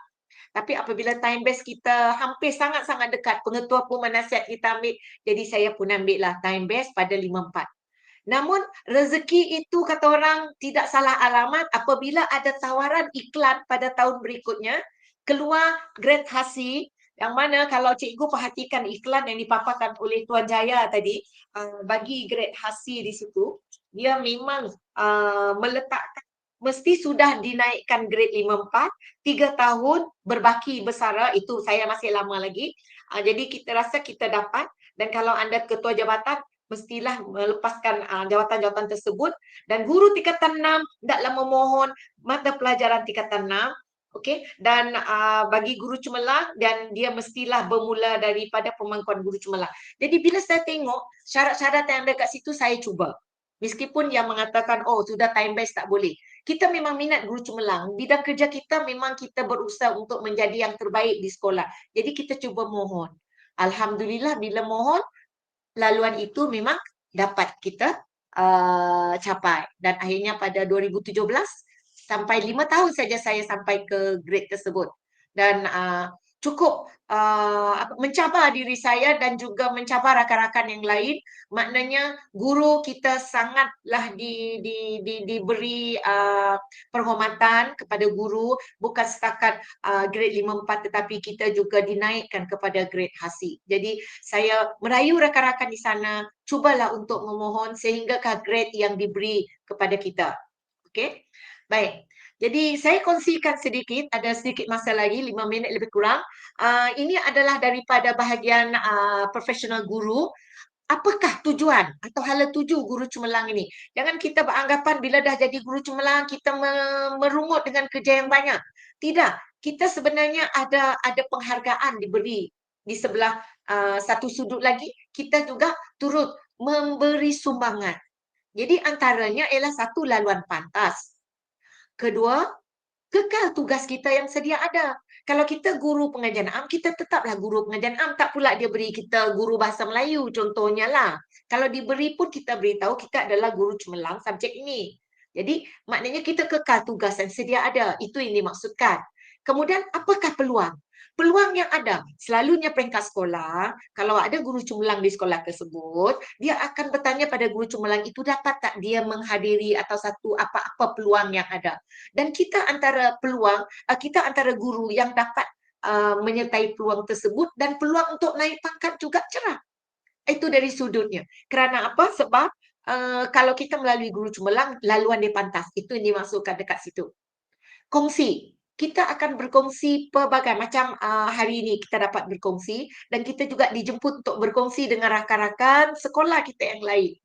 Tapi apabila time base kita hampir sangat-sangat dekat, pengetua pun menasihat kita ambil, jadi saya pun ambil lah time base pada 54. Namun rezeki itu kata orang tidak salah alamat apabila ada tawaran iklan pada tahun berikutnya, keluar grade HASI, yang mana kalau cikgu perhatikan iklan yang dipaparkan oleh Tuan Jaya tadi, bagi grade HASI di situ, dia memang meletakkan mesti sudah dinaikkan grade 54, 3 tahun berbaki bersara, itu saya masih lama lagi. Jadi kita rasa kita dapat, dan kalau anda ketua jabatan, mestilah melepaskan jawatan-jawatan tersebut. Dan guru tingkatan 6, hendaklah memohon mata pelajaran tingkatan 6. Okey, dan bagi guru cemerlang, dan dia mestilah bermula daripada pemangkuan guru cemerlang. Jadi bila saya tengok syarat-syarat yang ada kat situ, saya cuba. Meskipun yang mengatakan, oh sudah time base tak boleh. Kita memang minat guru cemerlang. Bidang kerja kita memang kita berusaha untuk menjadi yang terbaik di sekolah. Jadi kita cuba mohon. Alhamdulillah bila mohon, laluan itu memang dapat kita capai. Dan akhirnya pada 2017, sampai 5 tahun saja saya sampai ke grade tersebut. Dan cukup mencabar diri saya dan juga mencabar rakan-rakan yang lain. Maknanya guru kita sangatlah diberi penghormatan kepada guru, bukan setakat grade 54 tetapi kita juga dinaikkan kepada grade HASI. Jadi saya merayu rakan-rakan di sana, cubalah untuk memohon sehingga grade yang diberi kepada kita. Okey. Baik. Jadi saya kongsikan sedikit, ada sedikit masa lagi, 5 minit lebih kurang. Ini adalah daripada bahagian profesional guru. Apakah tujuan atau hala tuju guru cemerlang ini? Jangan kita beranggapan bila dah jadi guru cemerlang, kita merungut dengan kerja yang banyak. Tidak, kita sebenarnya ada penghargaan diberi. Di sebelah satu sudut lagi, kita juga turut memberi sumbangan. Jadi antaranya ialah satu, laluan pantas. Kedua, kekal tugas kita yang sedia ada. Kalau kita guru pengajian am, kita tetaplah guru pengajian am. Tak pula dia beri kita guru bahasa Melayu contohnya lah. Kalau diberi pun kita beritahu kita adalah guru cemerlang subjek ini. Jadi maknanya kita kekal tugas yang sedia ada. Itu yang dimaksudkan. Kemudian apakah peluang? Peluang yang ada, selalunya peringkat sekolah, kalau ada guru cemerlang di sekolah tersebut, dia akan bertanya pada guru cemerlang itu dapat tak dia menghadiri atau satu apa-apa peluang yang ada. Dan kita antara peluang, kita antara guru yang dapat menyertai peluang tersebut dan peluang untuk naik pangkat juga cerah. Itu dari sudutnya. Kerana apa? Sebab kalau kita melalui guru cemerlang, laluan dia pantas. Itu yang dimaksudkan dekat situ. Kongsi. Kita akan berkongsi pelbagai macam hari ini kita dapat berkongsi dan kita juga dijemput untuk berkongsi dengan rakan-rakan sekolah kita yang lain.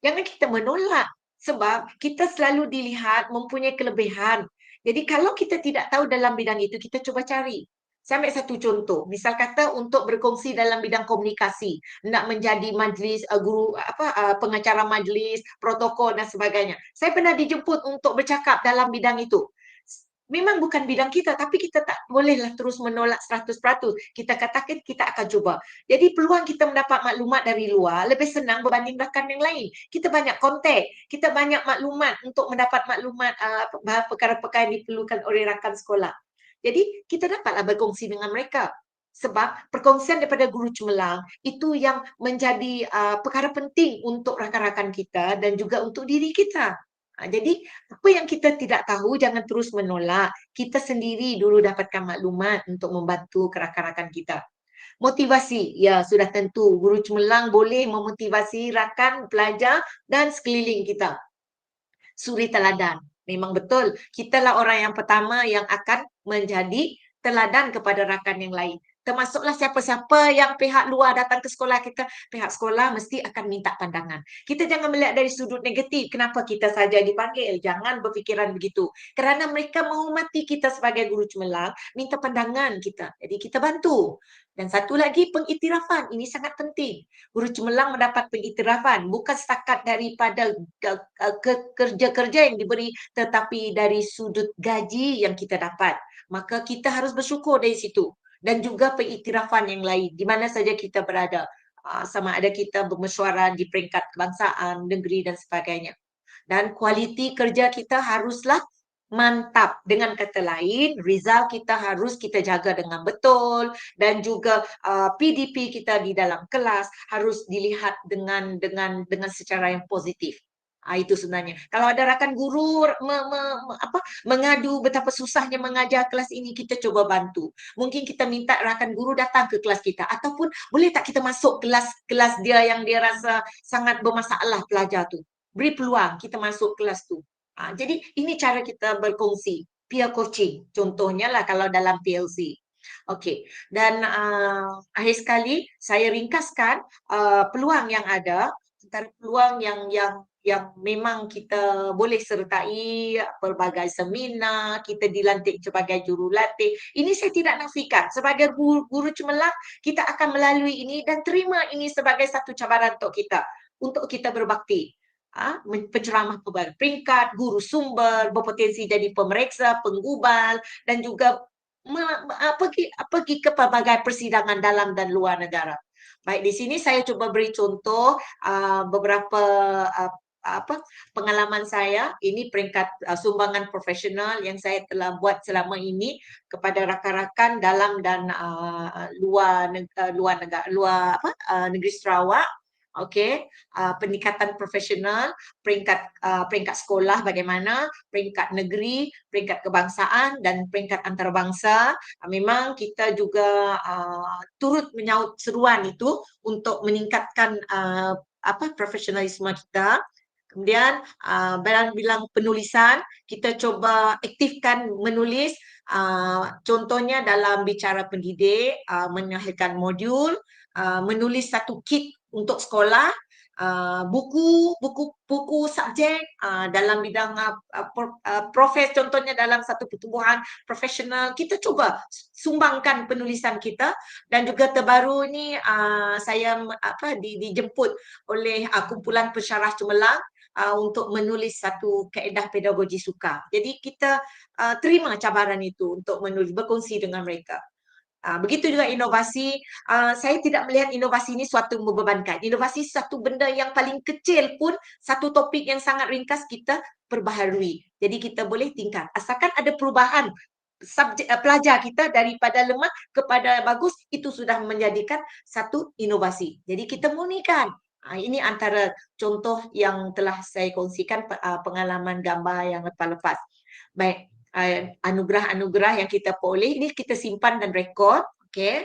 Jangan kita menolak sebab kita selalu dilihat mempunyai kelebihan. Jadi kalau kita tidak tahu dalam bidang itu, kita cuba cari. Saya ambil satu contoh. Misal kata untuk berkongsi dalam bidang komunikasi, nak menjadi majlis guru pengacara majlis, protokol dan sebagainya. Saya pernah dijemput untuk bercakap dalam bidang itu. memang bukan bidang kita, tapi kita tak bolehlah terus menolak 100%. Kita katakan kita akan cuba. Jadi peluang kita mendapat maklumat dari luar lebih senang berbanding rakan yang lain. Kita banyak kontak, kita banyak maklumat untuk mendapat maklumat perkara-perkara yang diperlukan oleh rakan sekolah. Jadi kita dapatlah berkongsi dengan mereka. Sebab perkongsian daripada guru cemerlang itu yang menjadi perkara penting untuk rakan-rakan kita dan juga untuk diri kita. Jadi apa yang kita tidak tahu jangan terus menolak. Kita sendiri dulu dapatkan maklumat untuk membantu rakan-rakan kita. Motivasi, ya sudah tentu guru cemerlang boleh memotivasi rakan, pelajar dan sekeliling kita. Suri teladan. Memang betul, kitalah orang yang pertama yang akan menjadi teladan kepada rakan yang lain. Termasuklah siapa-siapa yang pihak luar datang ke sekolah kita, pihak sekolah mesti akan minta pandangan. Kita jangan melihat dari sudut negatif, kenapa kita saja dipanggil, jangan berfikiran begitu. Kerana mereka menghormati kita sebagai guru cemerlang, minta pandangan kita. Jadi kita bantu. Dan satu lagi pengiktirafan, ini sangat penting. Guru cemerlang mendapat pengiktirafan, bukan setakat daripada kerja-kerja yang diberi, tetapi dari sudut gaji yang kita dapat. Maka kita harus bersyukur dari situ. Dan juga pengiktirafan yang lain, di mana saja kita berada. Sama ada kita bermesyuarat di peringkat kebangsaan, negeri dan sebagainya. Dan kualiti kerja kita haruslah mantap. Dengan kata lain, result kita harus kita jaga dengan betul dan juga PDP kita di dalam kelas harus dilihat dengan secara yang positif. Itu sebenarnya. Kalau ada rakan guru mengadu betapa susahnya mengajar kelas ini, kita coba bantu. Mungkin kita minta rakan guru datang ke kelas kita ataupun boleh tak kita masuk kelas dia yang dia rasa sangat bermasalah pelajar tu. Beri peluang kita masuk kelas tu. Jadi ini cara kita berkongsi, peer coaching. Contohnya lah kalau dalam PLC. Okey. Dan akhir sekali saya ringkaskan peluang yang ada, antara peluang yang memang kita boleh sertai pelbagai seminar, kita dilantik sebagai jurulatih. Ini saya tidak nafikan. Sebagai guru cemerlang, kita akan melalui ini dan terima ini sebagai satu cabaran untuk kita berbakti. Penceramah pelbagai peringkat, guru sumber, berpotensi jadi pemeriksa, penggubal dan juga pergi ke pelbagai persidangan dalam dan luar negara. Baik, di sini saya cuba beri contoh beberapa pengalaman saya. Ini peringkat sumbangan profesional yang saya telah buat selama ini kepada rakan-rakan dalam dan luar negeri Sarawak. Okey, peningkatan profesional, peringkat sekolah bagaimana, peringkat negeri, peringkat kebangsaan dan peringkat antarabangsa. Memang kita juga turut menyaut seruan itu untuk meningkatkan profesionalisme kita. Kemudian bilang penulisan, kita coba aktifkan menulis, contohnya dalam bicara pendidik, menyahirkan modul, menulis satu kit untuk sekolah, buku subjek dalam bidang profes, contohnya dalam satu pertubuhan profesional. Kita cuba sumbangkan penulisan kita. Dan juga terbaru ni saya dijemput oleh kumpulan pensyarah cemerlang untuk menulis satu kaedah pedagogi suka. Jadi kita terima cabaran itu untuk menulis, berkongsi dengan mereka. Begitu juga inovasi. Saya tidak melihat inovasi ini suatu membebankan. Inovasi satu benda yang paling kecil pun, satu topik yang sangat ringkas kita perbaharui. Jadi kita boleh tingkat. Asalkan ada perubahan subjek pelajar kita daripada lemah kepada bagus, itu sudah menjadikan satu inovasi. Jadi kita murnikan. Ini antara contoh yang telah saya kongsikan, pengalaman gambar yang lepas-lepas. Baik. Anugerah-anugerah yang kita peroleh ini kita simpan dan rekod. Okey.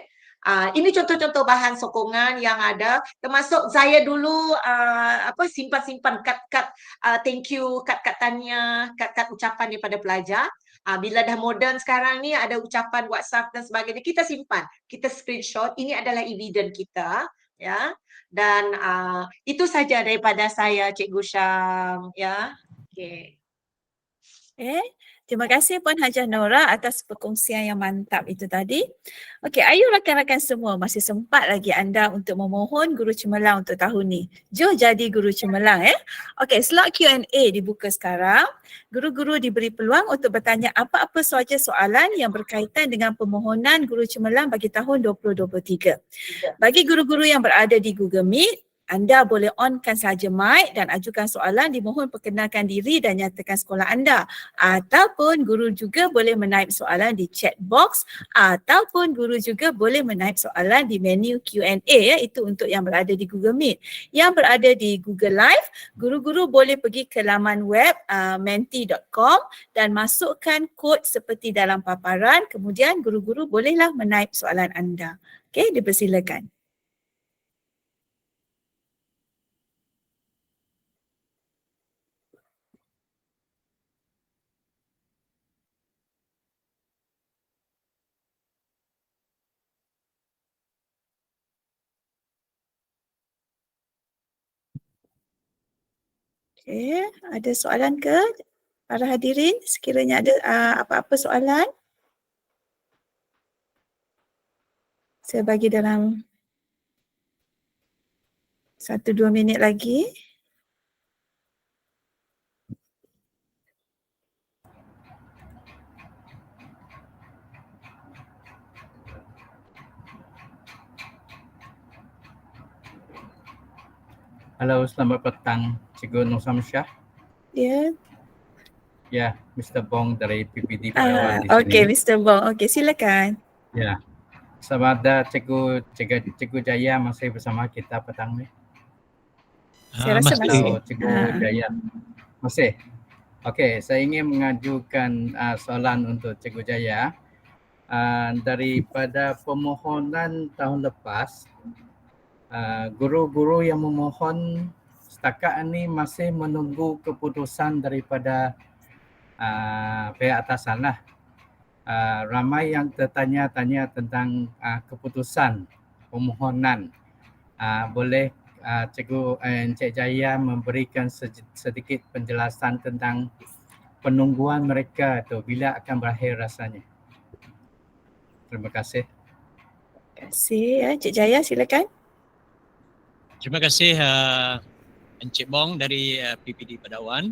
Ini contoh-contoh bahan sokongan yang ada, termasuk saya dulu simpan-simpan kad-kad thank you, kad-kad tanya, kad-kad ucapan daripada pelajar. Bila dah moden sekarang ni ada ucapan WhatsApp dan sebagainya, kita simpan, kita screenshot. Ini adalah evidence kita, ya. Dan itu saja daripada saya, Cikgu Syam, ya. Okey. Terima kasih Puan Hajah Nora atas perkongsian yang mantap itu tadi. Okey, ayo rakan-rakan semua, masih sempat lagi anda untuk memohon guru cemerlang untuk tahun ni. Jom jadi guru cemerlang Okey, slot Q&A dibuka sekarang. Guru-guru diberi peluang untuk bertanya apa-apa sahaja soalan yang berkaitan dengan permohonan guru cemerlang bagi tahun 2023. Bagi guru-guru yang berada di Google Meet, anda boleh onkan saja mic dan ajukan soalan, dimohon perkenalkan diri dan nyatakan sekolah anda. Ataupun guru juga boleh menaip soalan di chat box ataupun guru juga boleh menaip soalan di menu Q&A itu untuk yang berada di Google Meet. Yang berada di Google Live, guru-guru boleh pergi ke laman web menti.com dan masukkan kod seperti dalam paparan, kemudian guru-guru bolehlah menaip soalan anda. Okey, dipersilakan. Okey, ada soalan ke para hadirin? Sekiranya ada apa-apa soalan, saya bagi dalam 1-2 minit lagi. Halo, selamat petang Cikgu Nur Samsyah. Ya. Ya, Mr. Bong dari PPD Palawan di sini. Okey, Mr. Bong. Okey, silakan. Ya. Sama ada Cikgu Jaya masih bersama kita petang ni. Saya rasa masih. Halo, Cikgu Jaya. Masih. Okey, saya ingin mengajukan soalan untuk Cikgu Jaya. Daripada permohonan tahun lepas, guru-guru yang memohon setakat ini masih menunggu keputusan daripada pihak atasan lah. Ramai yang tertanya-tanya tentang keputusan permohonan. Boleh Cikgu Encik Jaya memberikan sedikit penjelasan tentang penungguan mereka tu bila akan berakhir rasanya. Terima kasih. Terima kasih Encik Jaya, silakan. Terima kasih Encik Bong dari PPD Padawan.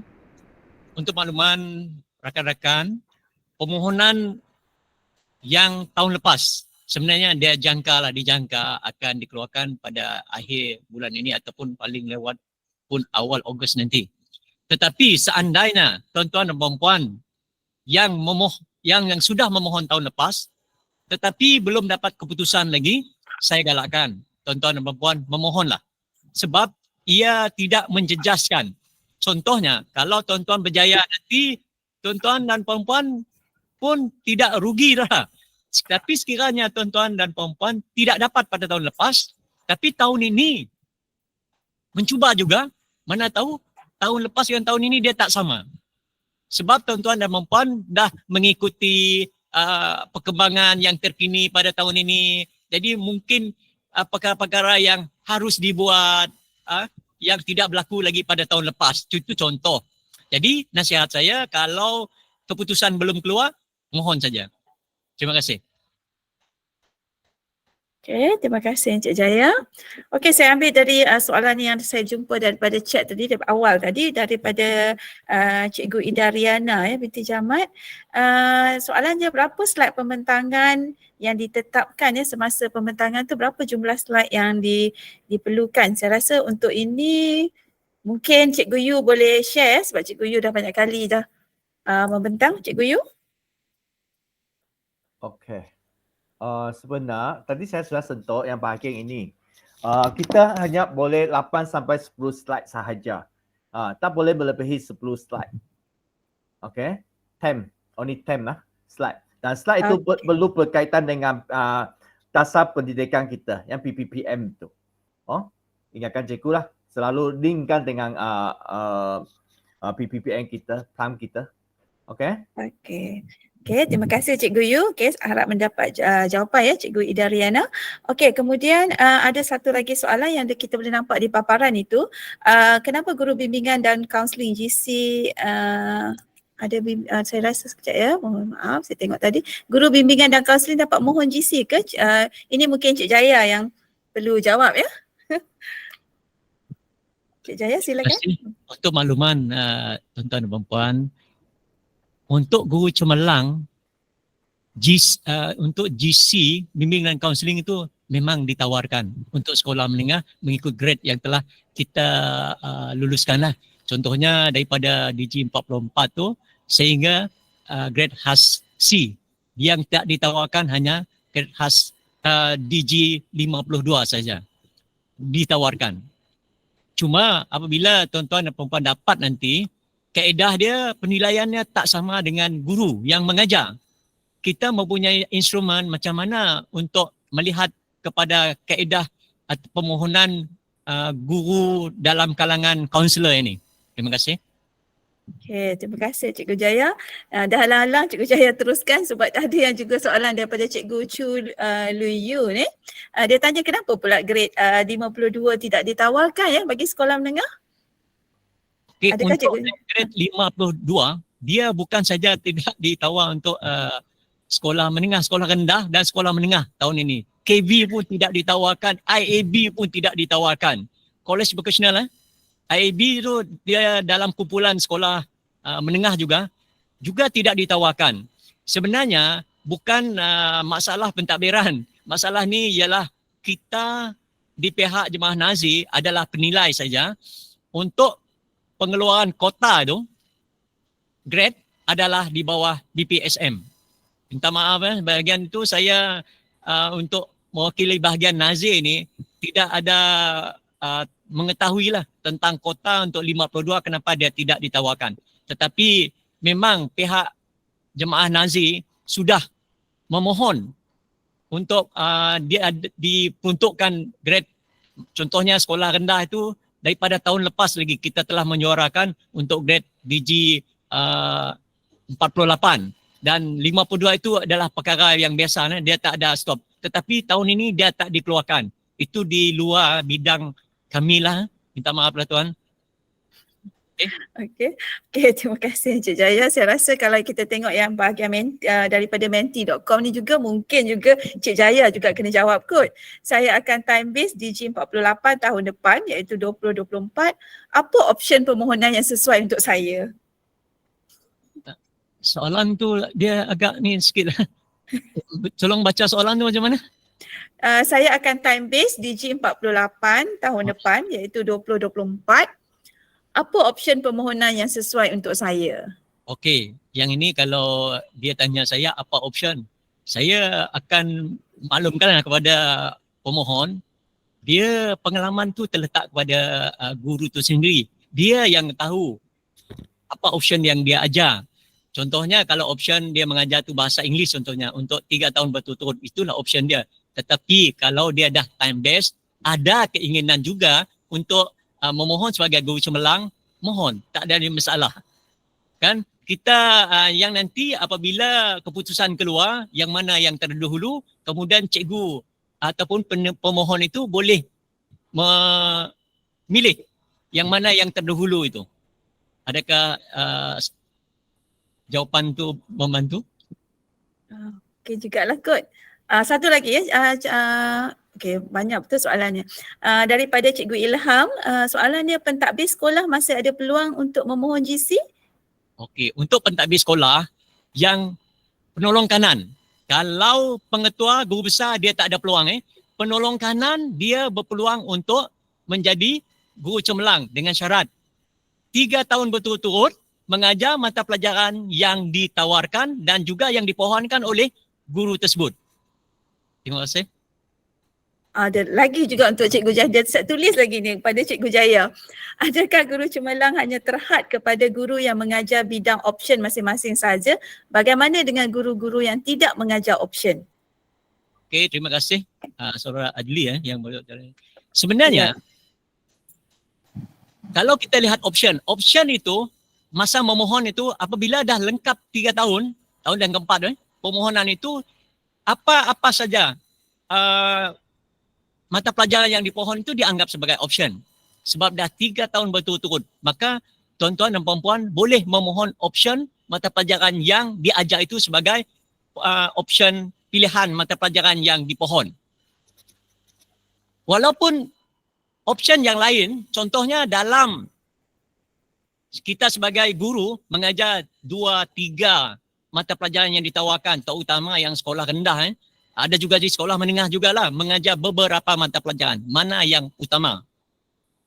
Untuk makluman rakan-rakan, permohonan yang tahun lepas sebenarnya dijangka akan dikeluarkan pada akhir bulan ini ataupun paling lewat pun awal Ogos nanti. Tetapi seandainya tuan-tuan dan puan-puan yang sudah memohon tahun lepas tetapi belum dapat keputusan lagi, saya galakkan tuan-tuan dan puan-puan memohonlah. Sebab ia tidak menjejaskan. Contohnya, kalau tuan-tuan berjaya nanti, tuan-tuan dan puan-puan pun tidak rugi dah. Tapi sekiranya tuan-tuan dan puan-puan tidak dapat pada tahun lepas, tapi tahun ini mencuba juga, mana tahu tahun lepas dengan tahun ini dia tak sama. Sebab tuan-tuan dan puan-puan dah mengikuti perkembangan yang terkini pada tahun ini. Jadi mungkin perkara-perkara yang harus dibuat yang tidak berlaku lagi pada tahun lepas. Itu contoh. Jadi nasihat saya, kalau keputusan belum keluar, mohon saja. Terima kasih. Okey, terima kasih Encik Jaya. Okey, saya ambil dari soalan yang saya jumpa daripada chat tadi, daripada awal tadi, daripada Cikgu Ida Riana binti Jamat. Soalannya, berapa slide pembentangan yang ditetapkan semasa pembentangan tu, berapa jumlah slide yang diperlukan? Saya rasa untuk ini mungkin Cikgu Yu boleh share sebab Cikgu Yu dah banyak kali dah membentang. Cikgu Yu? Okey. Sebenar tadi saya sudah sentuh yang bahagian ini. Kita hanya boleh 8 sampai 10 slide sahaja. Tak boleh melebihi 10 slide. Okey. 10, only 10 lah slide. Dan slide itu perlu berkaitan dengan dasar pendidikan kita yang PPPM tu. Ingatkan cikgu lah, selalu linkkan dengan PPPM kita, plan kita. Okey. Okey. Okey, terima kasih Cikgu Yu. Okey, harap mendapat jawapan Cikgu Ida Riana. Okey, kemudian ada satu lagi soalan yang kita boleh nampak di paparan itu. Kenapa guru bimbingan dan kaunseling GC ada saya rasa sekejap ya, mohon maaf saya tengok tadi. Guru bimbingan dan kaunseling dapat mohon GC ke? Ini mungkin Cik Jaya yang perlu jawab ya. Cik Jaya Terima silakan. kasih untuk makluman tuan-tuan dan puan-puan. Untuk guru cemerlang, untuk GC, bimbingan kaunseling itu memang ditawarkan untuk sekolah menengah mengikut grade yang telah kita luluskan lah. Contohnya daripada DG 44 tu sehingga grade khas C. Yang tak ditawarkan hanya grade khas DG 52 saja. Ditawarkan. Cuma apabila tuan-tuan dan puan-puan dapat nanti, kaedah dia penilaiannya tak sama dengan guru yang mengajar. Kita mempunyai instrumen macam mana untuk melihat kepada kaedah atau permohonan guru dalam kalangan kaunselor ini. Terima kasih. Okey, terima kasih Cikgu Jaya. Dah halang-halang Cikgu Jaya teruskan sebab ada yang juga soalan daripada Cikgu Chu Lui Yu ni. Dia tanya kenapa pula grade 52 tidak ditawarkan ya bagi sekolah menengah? Okay, Adakah untuk cikgu? grade 52, dia bukan saja tidak ditawar untuk sekolah menengah, sekolah rendah dan sekolah menengah tahun ini. KB pun tidak ditawarkan, IAB pun tidak ditawarkan. College vocational IAB tu dia dalam kumpulan sekolah menengah juga tidak ditawarkan. Sebenarnya bukan masalah pentadbiran. Masalah ni ialah kita di pihak Jemaah Nazir adalah penilai saja untuk pengeluaran kota tu grade adalah di bawah BPSM. Minta maaf bahagian itu saya untuk mewakili bahagian Nazir ni tidak ada mengetahuilah tentang kota untuk 52 kenapa dia tidak ditawarkan. Tetapi memang pihak Jemaah Nazir sudah memohon untuk dia diperuntukkan grade. Contohnya sekolah rendah itu daripada tahun lepas lagi kita telah menyuarakan untuk grade DG 48 dan 52 itu adalah perkara yang biasa, dia tak ada stop. Tetapi tahun ini dia tak dikeluarkan. Itu di luar bidang kami lah. Minta maaf lah Tuan. Okey, terima kasih Encik Jaya. Saya rasa kalau kita tengok yang bahagian daripada menti.com ni juga mungkin juga Encik Jaya juga kena jawab kot. Saya akan time base DG 48 tahun depan iaitu 2024. Apa option permohonan yang sesuai untuk saya? Soalan tu dia agak ni sikit lah. Tolong baca soalan tu macam mana? Saya akan time base DG 48 tahun depan iaitu 2024. Apa option permohonan yang sesuai untuk saya? Okey, yang ini kalau dia tanya saya apa option, saya akan maklumkan kepada pemohon, dia pengalaman tu terletak kepada guru tu sendiri. Dia yang tahu apa option yang dia ajar. Contohnya kalau option dia mengajar tu bahasa Inggeris contohnya untuk 3 tahun berturut-turut, itulah option dia. Tetapi kalau dia dah time based, ada keinginan juga untuk memohon sebagai guru cemerlang, mohon, tak ada masalah. Kan kita yang nanti apabila keputusan keluar yang mana yang terdahulu, kemudian cikgu ataupun pemohon itu boleh memilih yang mana yang terdahulu itu. Adakah jawapan tu membantu? Okey jugalah kot. Satu lagi ya. Okey, banyak betul soalannya. Daripada Cikgu Ilham, soalannya pentadbir sekolah masih ada peluang untuk memohon GC? Okey, untuk pentadbir sekolah yang penolong kanan, kalau pengetua guru besar dia tak ada peluang penolong kanan dia berpeluang untuk menjadi guru cemerlang dengan syarat 3 tahun berturut-turut mengajar mata pelajaran yang ditawarkan dan juga yang dipohonkan oleh guru tersebut. Terima kasih. Ada lagi juga untuk Cikgu Jaya. Dia tulis lagi ni kepada Cikgu Jaya. Adakah guru cemerlang hanya terhad kepada guru yang mengajar bidang option masing-masing saja? Bagaimana dengan guru-guru yang tidak mengajar option? Okey, terima kasih Saudara Adli yang sebenarnya kalau kita lihat option itu masa memohon itu apabila dah lengkap 3 tahun yang keempat permohonan itu apa saja mata pelajaran yang dipohon itu dianggap sebagai option. Sebab dah 3 tahun berturut-turut. Maka tuan-tuan dan puan-puan boleh memohon option mata pelajaran yang diajar itu sebagai option pilihan mata pelajaran yang dipohon. Walaupun option yang lain, contohnya dalam kita sebagai guru mengajar 2-3 mata pelajaran yang ditawarkan, terutama yang sekolah rendah. Ada juga di sekolah menengah jugalah mengajar beberapa mata pelajaran. Mana yang utama?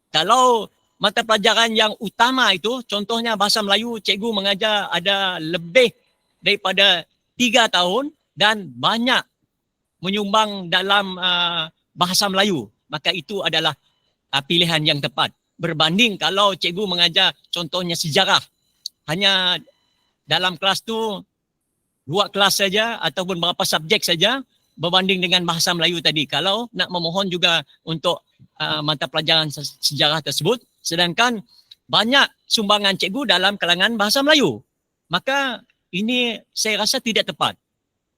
Kalau mata pelajaran yang utama itu, contohnya bahasa Melayu, cikgu mengajar ada lebih daripada 3 tahun dan banyak menyumbang dalam bahasa Melayu. Maka itu adalah pilihan yang tepat. Berbanding kalau cikgu mengajar contohnya sejarah, hanya dalam kelas tu 2 kelas saja ataupun berapa subjek saja berbanding dengan bahasa Melayu tadi. Kalau nak memohon juga untuk mata pelajaran sejarah tersebut, sedangkan banyak sumbangan cikgu dalam kalangan bahasa Melayu, maka ini saya rasa tidak tepat.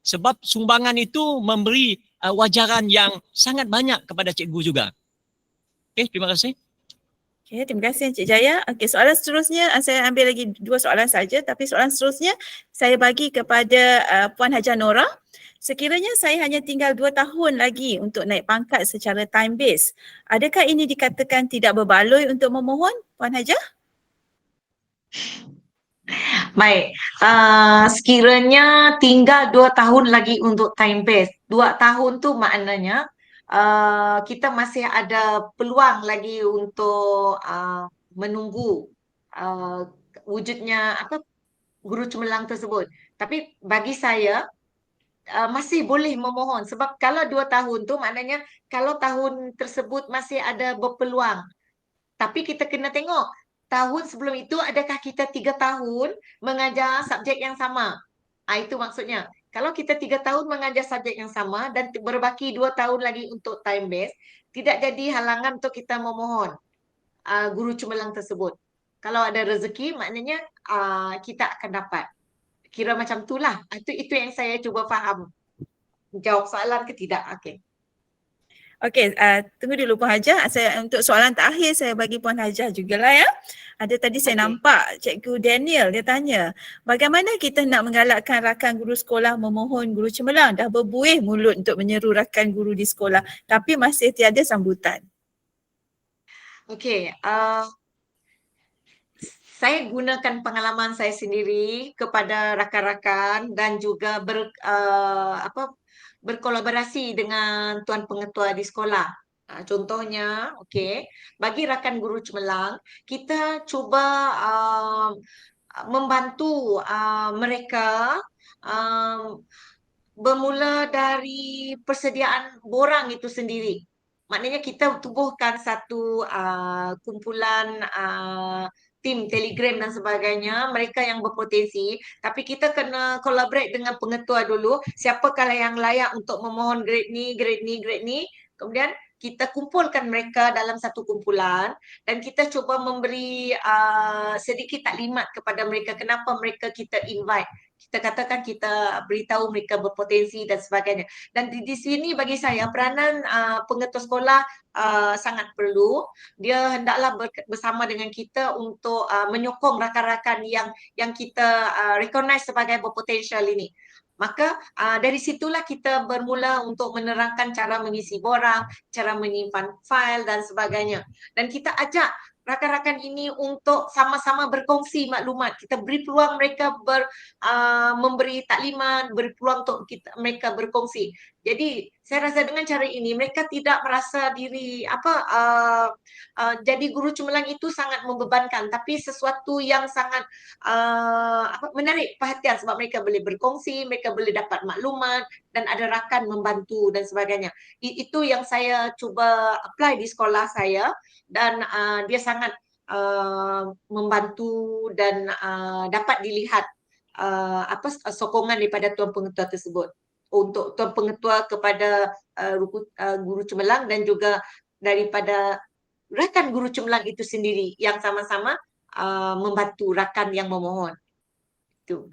Sebab sumbangan itu memberi wajaran yang sangat banyak kepada cikgu juga. Okey, terima kasih. Okay, terima kasih Encik Jaya. Okey, soalan seterusnya saya ambil lagi 2 soalan saja, tapi soalan seterusnya saya bagi kepada Puan Hajar Nora. Sekiranya saya hanya tinggal 2 tahun lagi untuk naik pangkat secara time base, adakah ini dikatakan tidak berbaloi untuk memohon, Puan Hajar? Baik, sekiranya tinggal 2 tahun lagi untuk time base. 2 tahun tu maknanya kita masih ada peluang lagi untuk menunggu wujudnya guru cemerlang tersebut. Tapi bagi saya masih boleh memohon, sebab kalau 2 tahun tu maknanya kalau tahun tersebut masih ada berpeluang. Tapi kita kena tengok tahun sebelum itu adakah kita 3 tahun mengajar subjek yang sama. Itu maksudnya. Kalau kita 3 tahun mengajar subjek yang sama dan berbaki 2 tahun lagi untuk time base, tidak jadi halangan untuk kita memohon guru cemerlang tersebut. Kalau ada rezeki, maknanya kita akan dapat. Kira macam itulah. Itu yang saya cuba faham. Jawab soalan ke tidak? Okey. Okey, tunggu dulu Puan Hajar. Untuk soalan terakhir saya bagi Puan Hajar jugalah ya. Ada tadi saya nampak Cikgu Daniel dia tanya, bagaimana kita nak menggalakkan rakan guru sekolah memohon guru cemerlang? Dah berbuih mulut untuk menyeru rakan guru di sekolah tapi masih tiada sambutan. Okey, saya gunakan pengalaman saya sendiri kepada rakan-rakan dan juga berkolaborasi dengan tuan pengetua di sekolah. Contohnya, okey, bagi rakan guru cemerlang, kita cuba membantu mereka bermula dari persediaan borang itu sendiri. Maknanya kita tubuhkan satu kumpulan tim Telegram dan sebagainya, mereka yang berpotensi, tapi kita kena collaborate dengan pengetua dulu, siapakah yang layak untuk memohon grade ni, grade ni, grade ni. Kemudian kita kumpulkan mereka dalam satu kumpulan dan kita cuba memberi sedikit taklimat kepada mereka kenapa mereka kita invite. Kita katakan kita beritahu mereka berpotensi dan sebagainya. Dan di sini bagi saya peranan pengetua sekolah sangat perlu. Dia hendaklah bersama dengan kita untuk menyokong rakan-rakan yang kita recognize sebagai berpotensial ini. Maka dari situlah kita bermula untuk menerangkan cara mengisi borang, cara menyimpan file dan sebagainya. Dan kita ajak rakan-rakan ini untuk sama-sama berkongsi maklumat. Kita beri peluang mereka memberi taklimat, beri peluang untuk mereka berkongsi. Jadi saya rasa dengan cara ini mereka tidak merasa diri jadi guru cemerlang itu sangat membebankan, tapi sesuatu yang sangat menarik perhatian sebab mereka boleh berkongsi, mereka boleh dapat maklumat dan ada rakan membantu dan sebagainya. Itu yang saya cuba apply di sekolah saya dan dia sangat membantu dan dapat dilihat sokongan daripada tuan pengetua tersebut untuk tuan pengetua kepada guru cemerlang dan juga daripada rakan guru cemerlang itu sendiri yang sama-sama membantu rakan yang memohon. Itu.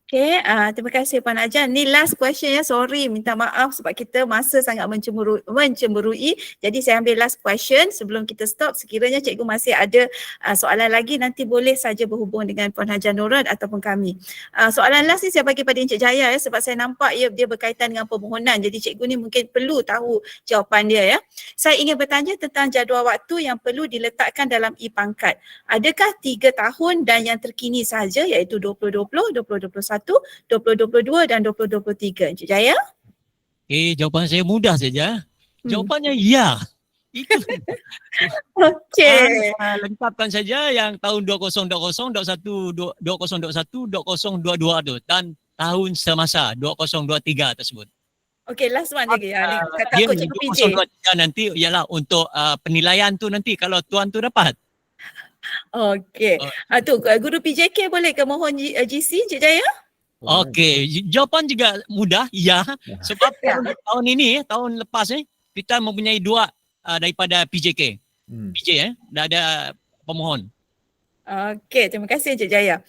Okay, terima kasih Puan Ajan. Ni last question ya, sorry, minta maaf sebab kita masa sangat mencemburui. Jadi saya ambil last question sebelum kita stop. Sekiranya cikgu masih ada soalan lagi, nanti boleh saja berhubung dengan Puan Hajar Nurul ataupun kami. Soalan last ni saya bagi pada Encik Jaya ya, sebab saya nampak dia berkaitan dengan permohonan. Jadi cikgu ni mungkin perlu tahu jawapan dia ya. Saya ingin bertanya tentang jadual waktu yang perlu diletakkan dalam e-pangkat. Adakah 3 tahun dan yang terkini sahaja iaitu 2020, 2021, 2022 dan 2023. Encik Jaya? Jawapan saya mudah saja. Jawapannya ya. Itu. Okey. Lengkapkan saja yang tahun 2020, 2021, 2022 tu dan tahun semasa 2023 tersebut. Okey, last one lagi. Dia Takut cikgu PJ. 2023 nanti ialah untuk penilaian tu nanti kalau tuan tu dapat. Okey. Tu guru PJK boleh ke mohon GC Encik Jaya? Okey, jawapan juga mudah, ya. Sebab tahun ini, tahun lepas kita mempunyai 2 daripada PJK. PJ dah ada pemohon. Okey, terima kasih Encik Jaya.